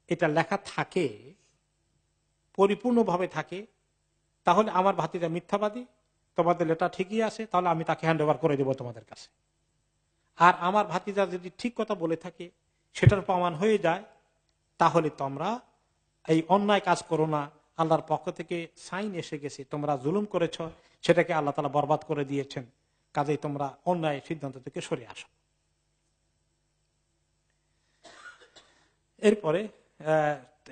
এটা লেখা থাকে, পরিপূর্ণভাবে থাকে, তাহলে আমার ভাতিজা মিথ্যাবাদী, তোমাদের লেটা ঠিকই আছে, তাহলে আমি তাকে হ্যান্ড ওভার করে দেবো তোমাদের কাছে। আর আমার ভাতিজা যদি ঠিক কথা বলে থাকে, সেটার প্রমাণ হয়ে যায়, তাহলে তোমরা এই অন্যায় কাজ করো না, আল্লাহর পক্ষ থেকে সাইন এসে গেছে, তোমরা জুলুম করেছ, সেটাকে আল্লাহ তাআলা বরবাদ করে দিয়েছেন, কাজেই তোমরা অন্যায় সিদ্ধান্ত থেকে সরে আসো। এরপরে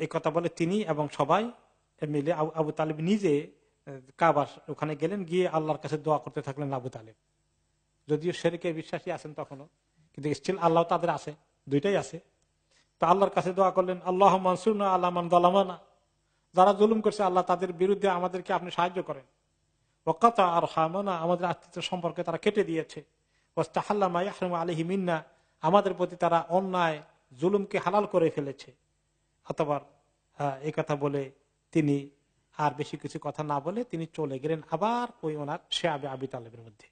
এই কথা বলে তিনি এবং সবাই মিলে আবু তালেব নিজে কাবার ওখানে গেলেন, গিয়ে আল্লাহর কাছে দোয়া করতে থাকলেন আবু তালেব। যদিও শিরকে বিশ্বাসী আছেন তখনও, কিন্তু স্টিল আল্লাহ তাদের আছে, দুইটাই আছে। তো আল্লাহর কাছে দোয়া করলেন, আল্লাহ মানসুরনা আল্লাহ মান যালামানা, যারা জুলুম করছে আল্লাহ তাদের বিরুদ্ধে আমাদেরকে আপনি সাহায্য করেন। ওয়াকাতা আরহামানা, আমাদের আত্মীয় সম্পর্কে তারা কেটে দিয়েছে। ওয়াস্তাহাল্লা মা ইয়াহরুমু আলাইহি মিন্না, আমাদের প্রতি তারা অন্যায় জুলুমকে হালাল করে ফেলেছে। অথবা এই কথা বলে তিনি আর বেশি কিছু কথা না বলে তিনি চলে গেলেন আবার ওই ওনার শিয়াবে আবি তালেবের মধ্যে।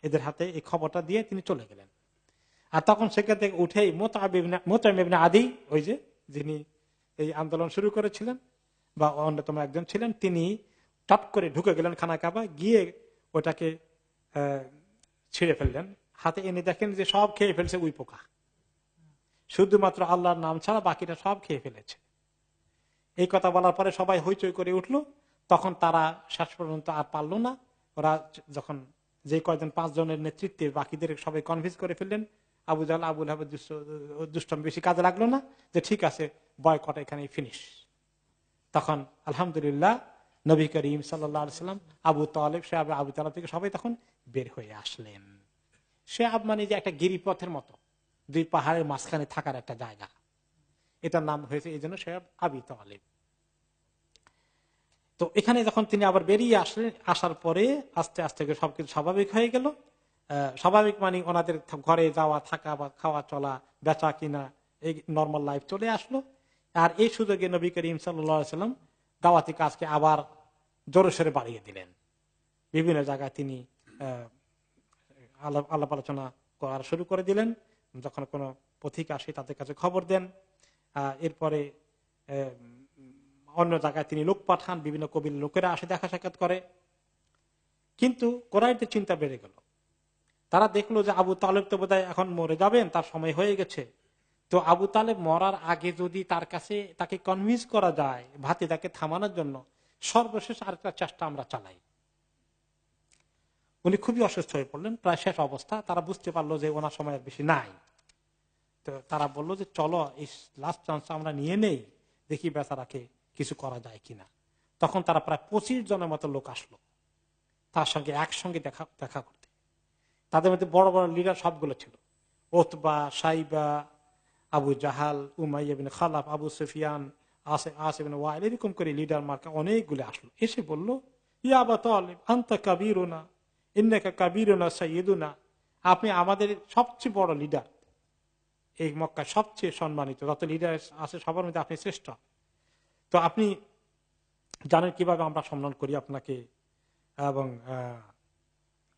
এদের হাতে এই খবরটা দিয়ে তিনি চলে গেলেন। আর তখন সেখান থেকে উঠেই মুতাইম ইবনে আদি, ওই যে যিনি এই আন্দোলন শুরু করেছিলেন বা অন্যতম একজন ছিলেন, তিনি টপ করে ঢুকে গেলেন খানা কাবা, গিয়ে ওটাকে ছিঁড়ে ফেললেন। হাতে এনে দেখেন যে সব খেয়ে ফেলছে উই পোকা, শুধুমাত্র আল্লাহর নাম ছাড়া বাকিটা সব খেয়ে ফেলেছে। এই কথা বলার পরে সবাই হইচই করে উঠলো। তখন তারা শেষ পর্যন্ত আর পারল না। ওরা যখন যে কয়জন 5 জনের নেতৃত্বে বাকিদের সবাই কনভিন্স করে ফেললেন, আবু জাহল আবুল আহাব দুষ্টম বেশি কাজে লাগলো না, যে ঠিক আছে বয়কট এখানে ফিনিশ। তখন আলহামদুলিল্লাহ নবী করিম সাল্লাল্লাহু আলাইহি সাল্লাম, আবু তালেব, সে আবু তালেব থেকে সবাই তখন বের হয়ে আসলেন। সে মানে যে একটা গিরিপথের মতো, দুই পাহাড়ের মাঝখানে থাকার একটা জায়গা, এটার নাম হয়েছে এই জন্য সে আবি তালেব। তো এখানে যখন তিনি আবার বেরিয়ে আসলেন, আসার পরে আস্তে আস্তে সবকিছু স্বাভাবিক হয়ে গেল। স্বাভাবিক মানে ওনাদের ঘরে যাওয়া, থাকা বা খাওয়া চলা, বেচা কিনা, এই নর্মাল লাইফ চলে আসলো। আর এই সুযোগে নবী করিম সাল্লাল্লাহু আলাইহি সাল্লাম দাওয়াতি কাজকে আবার জোরসোরে বাড়িয়ে দিলেন। বিভিন্ন জায়গায় তিনি আলাপ আলোচনা করা শুরু করে দিলেন। যখন কোনো পথিক আসে তাদের কাছে খবর দেন। এরপরে অন্য জায়গায় তিনি লোক পাঠান, বিভিন্ন কবির লোকেরা আসে দেখা সাক্ষাৎ করে। কিন্তু কুরাইশদের চিন্তা বেড়ে গেল। তারা দেখলো যে আবু তালেব তো বোধহয় এখন মরে যাবেন, তার সময় হয়ে গেছে। তো আবু তালেব মরার আগে যদি তার কাছে তাকে কনভিন্স করা যায় ভাতিজাকে থামানোর জন্য, সর্বশেষ আরেকটা চেষ্টা আমরা চালাই। উনি খুবই অসুস্থ হয়ে পড়লেন, প্রায় শেষ অবস্থা। তারা বুঝতে পারলো যে ওনার সময় আর বেশি নাই। তো তারা বললো যে চলো এই লাস্ট চান্স আমরা নিয়ে নেই, দেখি বেচারাকে কিছু করা যায় কিনা। তখন তারা প্রায় 25 জনের মতো লোক আসলো তার সঙ্গে একসঙ্গে দেখা করতে। তাদের মধ্যে বড় বড় লিডার সবগুলো ছিল, ওতবা, সাইবা, আবু জাহাল, উমাইয়া বিন খালাফ, আবু সুফিয়ান, আসিফ বিন ওয়াইল, এরকম করে লিডার মার্কা অনেকগুলো আসলো। এসে বলল, ইয়া আবা তালেব আনতা কাবীরুনা ইন্নাকা কাবীরুনা সাইয়্যিদুনা, আপনি আমাদের সবচেয়ে বড় লিডার, এই মক্কার সবচেয়ে সম্মানিত যত লিডার আছে সবার মধ্যে আপনি শ্রেষ্ঠ। তো আপনি জানেন কিভাবে আমরা সম্মান করি আপনাকে, এবং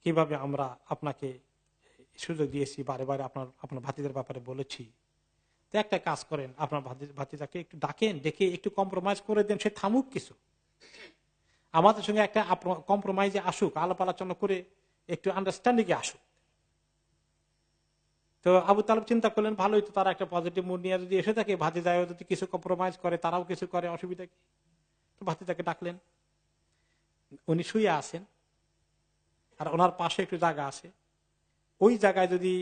কিভাবে আমরা আপনাকে সুযোগ দিয়েছি, বারে বারে আপনার ভাতিজার ব্যাপারে বলেছি, তো একটা কাজ করেন, আপনার ভাতিজাকে একটু ডাকেন, ডেকে একটু কম্প্রোমাইজ করে দেন, সে থামুক কিছু, আমাদের সঙ্গে একটা কম্প্রোমাইজে আসুক, আলাপ আলোচনা করে একটু আন্ডারস্ট্যান্ডিং এ আসুক। তো আবু তালেব চিন্তা করলেন ভালোই তো, তারা একটা পজিটিভ মুড নিয়ে যদি এসে থাকে, ভাতিজায় যদি কিছু কম্প্রোমাইজ করে, তারাও কিছু করে, অসুবিধা কি। তো ভাতিজাকে ডাকলেন, উনি শুয়ে আছেন, আর ওনার পাশে একটু জায়গা আছে, ওই জায়গায় যদি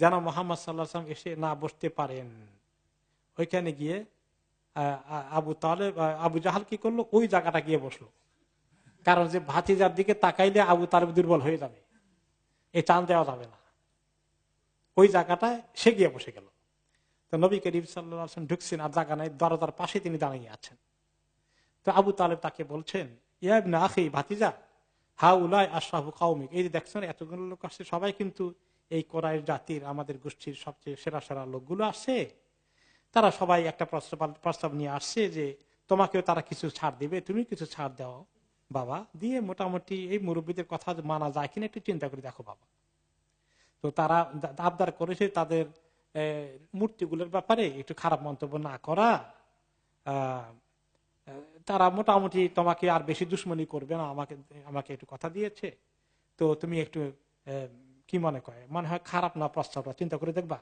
যেন মোহাম্মদ সাল্লাল্লাহু আলাইহি ওয়াসাল্লাম এসে না বসতে পারেন, ওইখানে গিয়ে আবু জাহাল কি করলো, ওই জায়গাটা গিয়ে বসলো, কারণ যে ভাতিজার দিকে তাকাইলে আবু তালেব দুর্বল হয়ে যাবে, এই চান দেওয়া যাবে না, ওই জায়গাটায় সে গিয়ে বসে গেল। তো নবী করিম সাল্লাল্লাহু আলাইহি ওয়াসাল্লাম ঢুকছেন, আর জায়গা নাই, দরজার পাশে তিনি দাঁড়িয়ে আছেন। তো আবু তালেব তাকে বলছেন, ইয়া ইবনে আখি, ভাতিজা, হাউলাই আশরাফু কওমিক, এই যে দেখছেন এতগুলো লোক আসছে, সবাই কিন্তু এই কোরাইশ জাতির, আমাদের গোষ্ঠীর সবচেয়ে সেরা সেরা লোকগুলো আসছে, তারা সবাই একটা প্রস্তাব নিয়ে আসছে যে তোমাকেও তারা কিছু ছাড় দিবে, তুমি কিছু ছাড় দাও বাবা, দিয়ে মোটামুটি এই মুরব্বীদের কথা মানা যায় কিনা একটু চিন্তা করে দেখো বাবা। তো তারা আবদার করেছে তাদের মূর্তিগুলোর ব্যাপারে একটু খারাপ মন্তব্য না করা, তারা মোটামুটি তোমাকে আর বেশি দুশ্মনী করবে না, আমাকে একটু কথা দিয়েছে, তো তুমি একটু কি মনে করে, মনে হয় খারাপ না প্রস্তাবটা, চিন্তা করে দেখবা।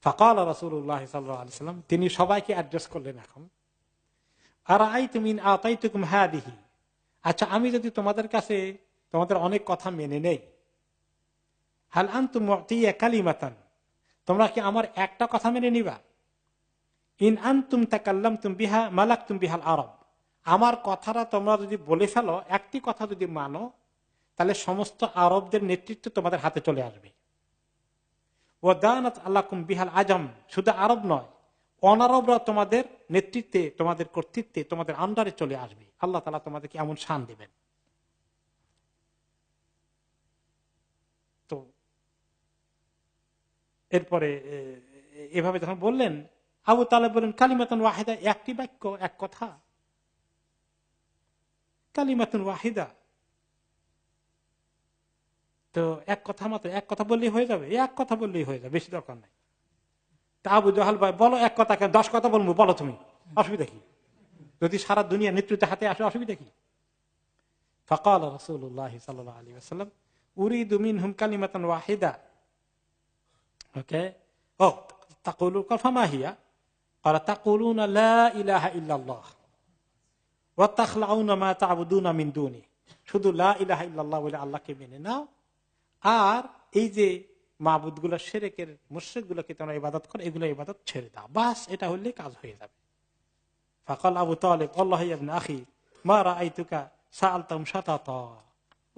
ফাকাল রাসূলুল্লাহ সাল্লাল্লাহু আলাইহি ওয়াসাল্লাম, তিনি সবাইকে অ্যাড্রেস করলেন এখন, আরাআইতুম ইন আতাইতুকুম হাদিহি, আচ্ছা আমি যদি তোমাদের কাছে তোমাদের অনেক কথা মেনে নেই, হাল আনতুম মু'তিয়া কালিমাতান, তোমরা কি আমার একটা কথা মেনে নিবা, ইন আনতুম তাকাল্লামতুম বিহা মালাকতুম বিহাল আরব, আমার কথাটা তোমরা যদি বলে ফেলো, একটি কথা যদি মানো, তাহলে সমস্ত আরবদের নেতৃত্ব তোমাদের হাতে চলে আসবে। ওয়াদানাত আল্লাকুম বিহাল আজম, শুধু আরব নয়, অনারবরা তোমাদের নেতৃত্বে, তোমাদের কর্তৃত্বে, তোমাদের আন্ডারে চলে আসবে, আল্লাহ তাআলা তোমাদেরকে এমন শান দিবেন। তো এরপরে এভাবে যখন বললেন, আবু তালেব বলেন, কালিমাতুন ওয়াহিদা, একটি বাক্য, এক কথা, কালিমাতুন ওয়াহিদা, তো এক কথা মাত্র, এক কথা বললেই হয়ে যাবে, এক কথা বললেই হয়ে যাবে, বেশি দরকার নাই। তা আবু জাহাল ভাই, বলো এক কথা কেন, 10 কথা বলবো, বলো তুমি, অসুবিধা কি, যদি সারা দুনিয়া নেতৃত্বের হাতে আসে, অসুবিধা কি। ফাকাল রাসূলুল্লাহ সাল্লাল্লাহু আলাইহি ওয়াসাল্লাম, উরিদু মিনহুম কালিমাতান ওয়াহিদা, ওকে, ও তাকুলু ফামা হিয়া, ক্বালা তাকুলুনা লা ইলাহা ইল্লাল্লাহ ওয়া তাখলাউনা মা তা'বুদুনা মিন দুনি, শুধু লা ইলাহা ইল্লাল্লাহ বলে আল্লাহকে মেনে নাও, আর এই যে মাবুদ গুলো, শিরকের মুশরিক গুলোকে তোমরা ইবাদত করো, এগুলো ইবাদত ছেড়ে দাও, বাস এটা হলে কাজ হয়ে যাবে। ফাকাল আবু তালেব, আল্লাহি ইবনে আখি মা রাআইতুকা সাআলতাম শাতাতা,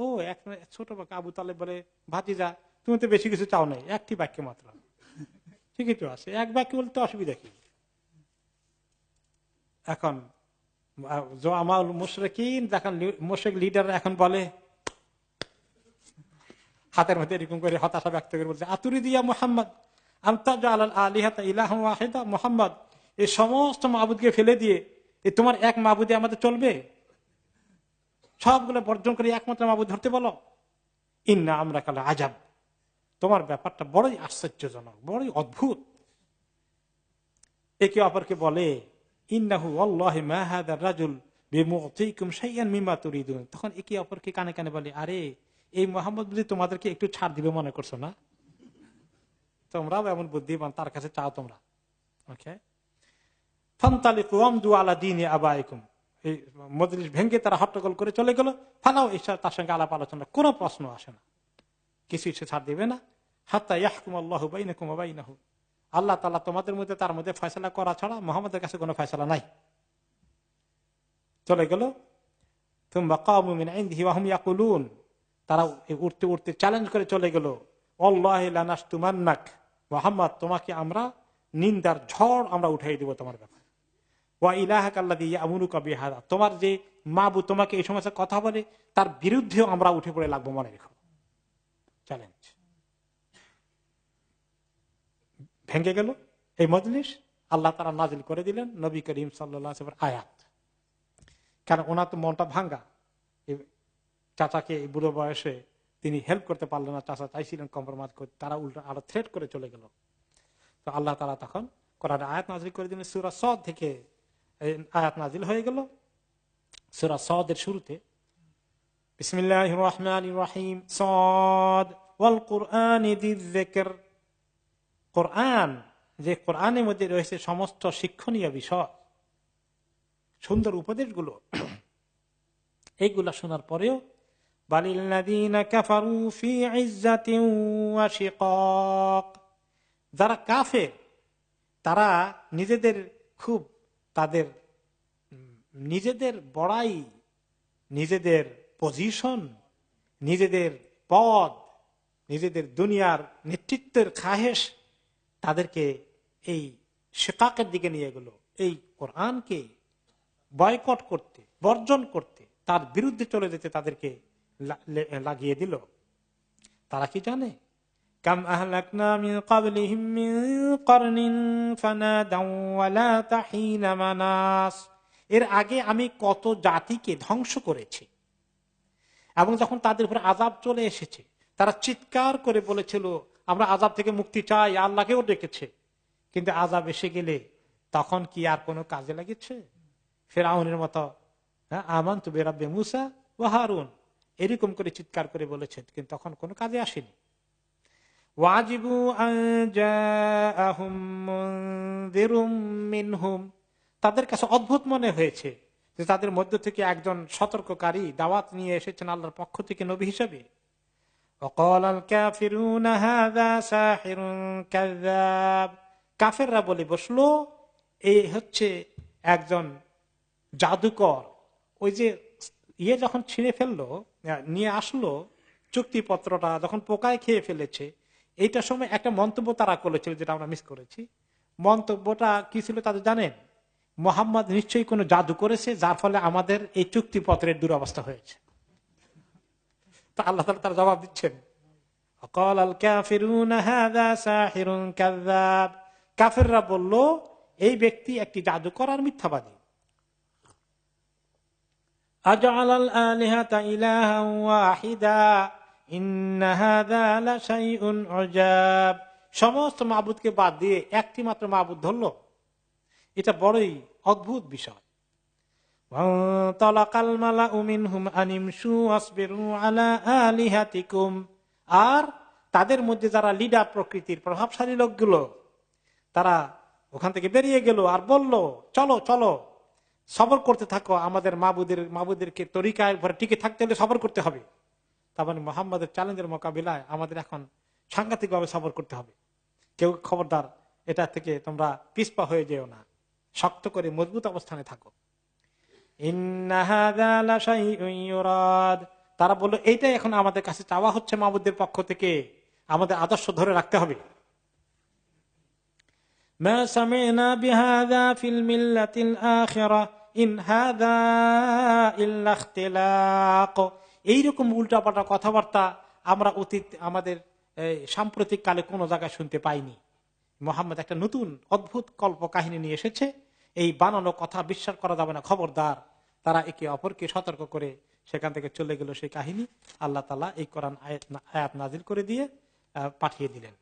ও এক ছোট বাচ্চা আবু তালেব বলে, ভাতিজা তুমি তো বেশি কিছু চাও নাই, একটি বাক্য মাত্র, ঠিকই তো আছে, এক বাক্য বলতে অসুবিধা কি। এখন জামাউল মুশরিকিন, যখন মুশরিক লিডার এখন বলে, হাতের মধ্যে এরকম করে হতাশা ব্যক্ত করে বলছে, আতুরিদিয়া মুহাম্মদ আনতা জাআলাল আলিহাতা ইলাহান ওয়াহিদা, মুহাম্মদ এই সমস্ত মাবুদকে ফেলে দিয়ে তোমার এক মাবুদে আমাদের চলবে, সবগুলো বর্জন করে একমাত্র মাবুদ ধরতে বলো। ইন্না আমরা কালা আজাব, তোমার ব্যাপারটা বড়ই আশ্চর্যজনক, বড়ই অদ্ভুত। একে অপরকে বলে, ইন্নাহু ওয়াল্লাহি মা হাযার রাজুল বিমুতিকুম শাইআন মিম্মা তুরিদুন, তখন একে অপরকে কানে কানে বলে, আরে এই মুহাম্মদ বুঝি তোমাদেরকে একটু ছাড় দিবে মনে করছো না, তোমরাও এমন বুদ্ধিমান, তার কাছে চাও তোমরা। ওকে, ফান্তালিকু আমদু আলা দীনি আবাইকুম, এই মজলিস ভেঙে তারা হট্টগোল করে চলে গেল। ফালাও ঈশা, তার সঙ্গে আলাপ আলোচনা কোনো প্রশ্ন আসে না, কিছু সে ছাড় দিবে না। হাত্তা ইয়াহকুম আল্লাহু বাইনাকুম ওয়া বাইনাহু, আল্লাহ তাআলা তোমাদের মধ্যে তার মধ্যে ফয়সালা করা ছাড়া মুহাম্মদের কাছে কোনো ফয়সালা নাই। চলে গেল। থুম্মা কামু মিন ইনদিহি ওয়া হুম ইয়াকুলুন, তারা উঠতে উঠতে চ্যালেঞ্জ করে চলে গেল, আল্লাহি লানাসতুমান্নাক, মুহাম্মদ তোমাকে আমরা নিন্দার ঝড় আমরা উঠাই দেব তোমার ব্যাপারে, ওয়া ইলাহাকা আল্লাযী ইয়ামুরুকা বিহাযা, তোমার যে মাবুদ তোমাকে এই সমস্ত কথা বলে তার বিরুদ্ধেও আমরা উঠে পড়ে লাগবো, মনে রেখো। চ্যালেঞ্জ ভেঙে গেল এই মজলিস। আল্লাহ তাআলা নাজিল করে দিলেন নবী করিম সাল্লাল্লাহু আলাইহি ওয়াসাল্লামের আয়াত, কারণ ওনার তো মনটা ভাঙ্গা, চাচাকে বুড়ো বয়সে তিনি হেল্প করতে পারলেন না, চাচা চাইছিলেন কম্প্রোমাইজ করতে, তারা উল্টো আরো থ্রেট করে চলে গেল। তো আল্লাহ তাআলা তখন কোরআনে আয়াত নাজিল করে দিলেন, সূরা সদ থেকে আয়াত নাজিল হয়ে গেল। সূরা সদের শুরুতে বিসমিল্লাহির রহমানির রহিম সদ ওয়াল কুরআনি যিজ যিকর, কোরআন, যে কোরআনের মধ্যে রয়েছে সমস্ত শিক্ষণীয় বিষয়, সুন্দর উপদেশগুলো, এইগুলা শোনার পরেও বালিল্লাযীনা কাফারু ফি ইজ্জাতিন ওয়া শিকাক, যারা কাফের তারা নিজেদের খুব তাদের নিজেদের বড়াই, নিজেদের পজিশন, নিজেদের পদ, নিজেদের দুনিয়ার নেতৃত্বের খাহেশ তাদেরকে এই শিকাকের দিকে নিয়ে গেল, এই কোরআনকে বয়কট করতে, বর্জন করতে, তার বিরুদ্ধে চলে যেতে তাদেরকে লাগিয়ে দিল। তারা কি জানে? কাম আহলাকনা মিন ক্বাবলিহিম মিন করনিন ফানাদাউ ওয়ালা তাহিনা মানাস, এর আগে আমি কত জাতিকে ধ্বংস করেছি, এবং যখন তাদের উপর আযাব চলে এসেছে তারা চিৎকার করে বলেছিল আমরা আযাব থেকে মুক্তি চাই, আল্লাহকেও ডেকেছে, কিন্তু আযাব এসে গেলে তখন কি আর কোনো কাজে লাগেছে? ফিরআউনের মতো আমানতু বিরাব্বি মূসা ওয়া হারুন এরকম করে চিৎকার করে বলেছে, কিন্তু তখন কোনো কাজে আসেনি। ওয়াজিবু আন জাআহুম মুনযিরুম মিনহুম, তাদের কাছে অদ্ভুত মনে হয়েছে যে তাদের মধ্য থেকে একজন সতর্ককারী দাওয়াত নিয়ে এসেছেন আল্লাহর পক্ষ থেকে নবী হিসেবে। ওয়াকালাল কাফিরুনা হাযা সাহিরুন কাযযাব, কাফেররা বলে বসলো এই হচ্ছে একজন জাদুকর। ওই যে যখন ছিঁড়ে ফেললো, নিয়ে আসলো চুক্তিপত্রটা, যখন পোকায় খেয়ে ফেলেছে, এইটার সময় একটা মন্তব্য তারা করেছিল যেটা আমরা মিস করেছি। মন্তব্যটা কি ছিল তাদের জানেন? মুহাম্মদ নিশ্চয়ই কোনো জাদু করেছে যার ফলে আমাদের এই চুক্তিপত্রের দুরবস্থা হয়েছে। তো আল্লাহ তাআলা তার জবাব দিচ্ছেন, ওয়াকালাল কাফিরুনা হাযা সাহিরুন কাযযাব, কাফেররা বলল এই ব্যক্তি একটি জাদুকর আর মিথ্যাবাদী। আজআলাল আলিহাতা ইলাহান ওয়াহিদা ইন্না হাযা লাশাইউন উজাব, সমস্ত মাবুদকে বাদ দিয়ে একটি মাত্র মাবুদ ধরলো, এটা বড়ই অদ্ভুত বিষয়। ওয়াতালাকাল মালাউ মিনহুম আনিমশু আসবিরু আলা আলিহাতিকুম, আর তাদের মধ্যে যারা লিডার প্রকৃতির প্রভাবশালী লোকগুলো তারা ওখান থেকে বেরিয়ে গেল আর বলল চলো চলো সবর করতে থাকো, আমাদের মাবুদেরকে তরিকার উপরে টিকে থাকতে হলে সবর করতে হবে। তার মানে মুহাম্মাদের চ্যালেঞ্জের মোকাবিলায় আমাদের এখন সাংঘাতিক ভাবে সবর করতে হবে। কেউ খবরদার এটা থেকে তোমরা পিছপা হয়ে যেও না, শক্ত করে মজবুত অবস্থানে থাকো। ইন্না হাযা লাশাইউন ইউরাদ, তারা বলল এইটাই এখন আমাদের কাছে চাওয়া হচ্ছে মাবুদের পক্ষ থেকে, আমাদের আদর্শ ধরে রাখতে হবে। মা সামি'না বিহাযা ফিল মিল্লাতিল আখিরা ইন হাযা ইল্লা ইখতিলাক, এইরকম উল্টাপাল্টা কথাবার্তা আমরা আমাদের সাম্প্রতিক কালে কোন জায়গায় শুনতে পাইনি। মুহাম্মদ একটা নতুন অদ্ভুত কল্প কাহিনী নিয়ে এসেছে, এই বানানো কথা বিশ্বাস করা যাবে না, খবরদার। তারা একে অপরকে সতর্ক করে সেখান থেকে চলে গেল সেই কাহিনী। আল্লাহ তাআলা এই কোরআন আয়াত নাজিল করে দিয়ে পাঠিয়ে দিলেন।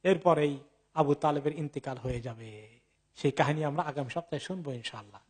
এরপরেই আবু তালেবের ইন্তেকাল হয়ে যাবে। সেই কাহিনী আমরা আগামী সপ্তাহে শুনবো ইনশাআল্লাহ।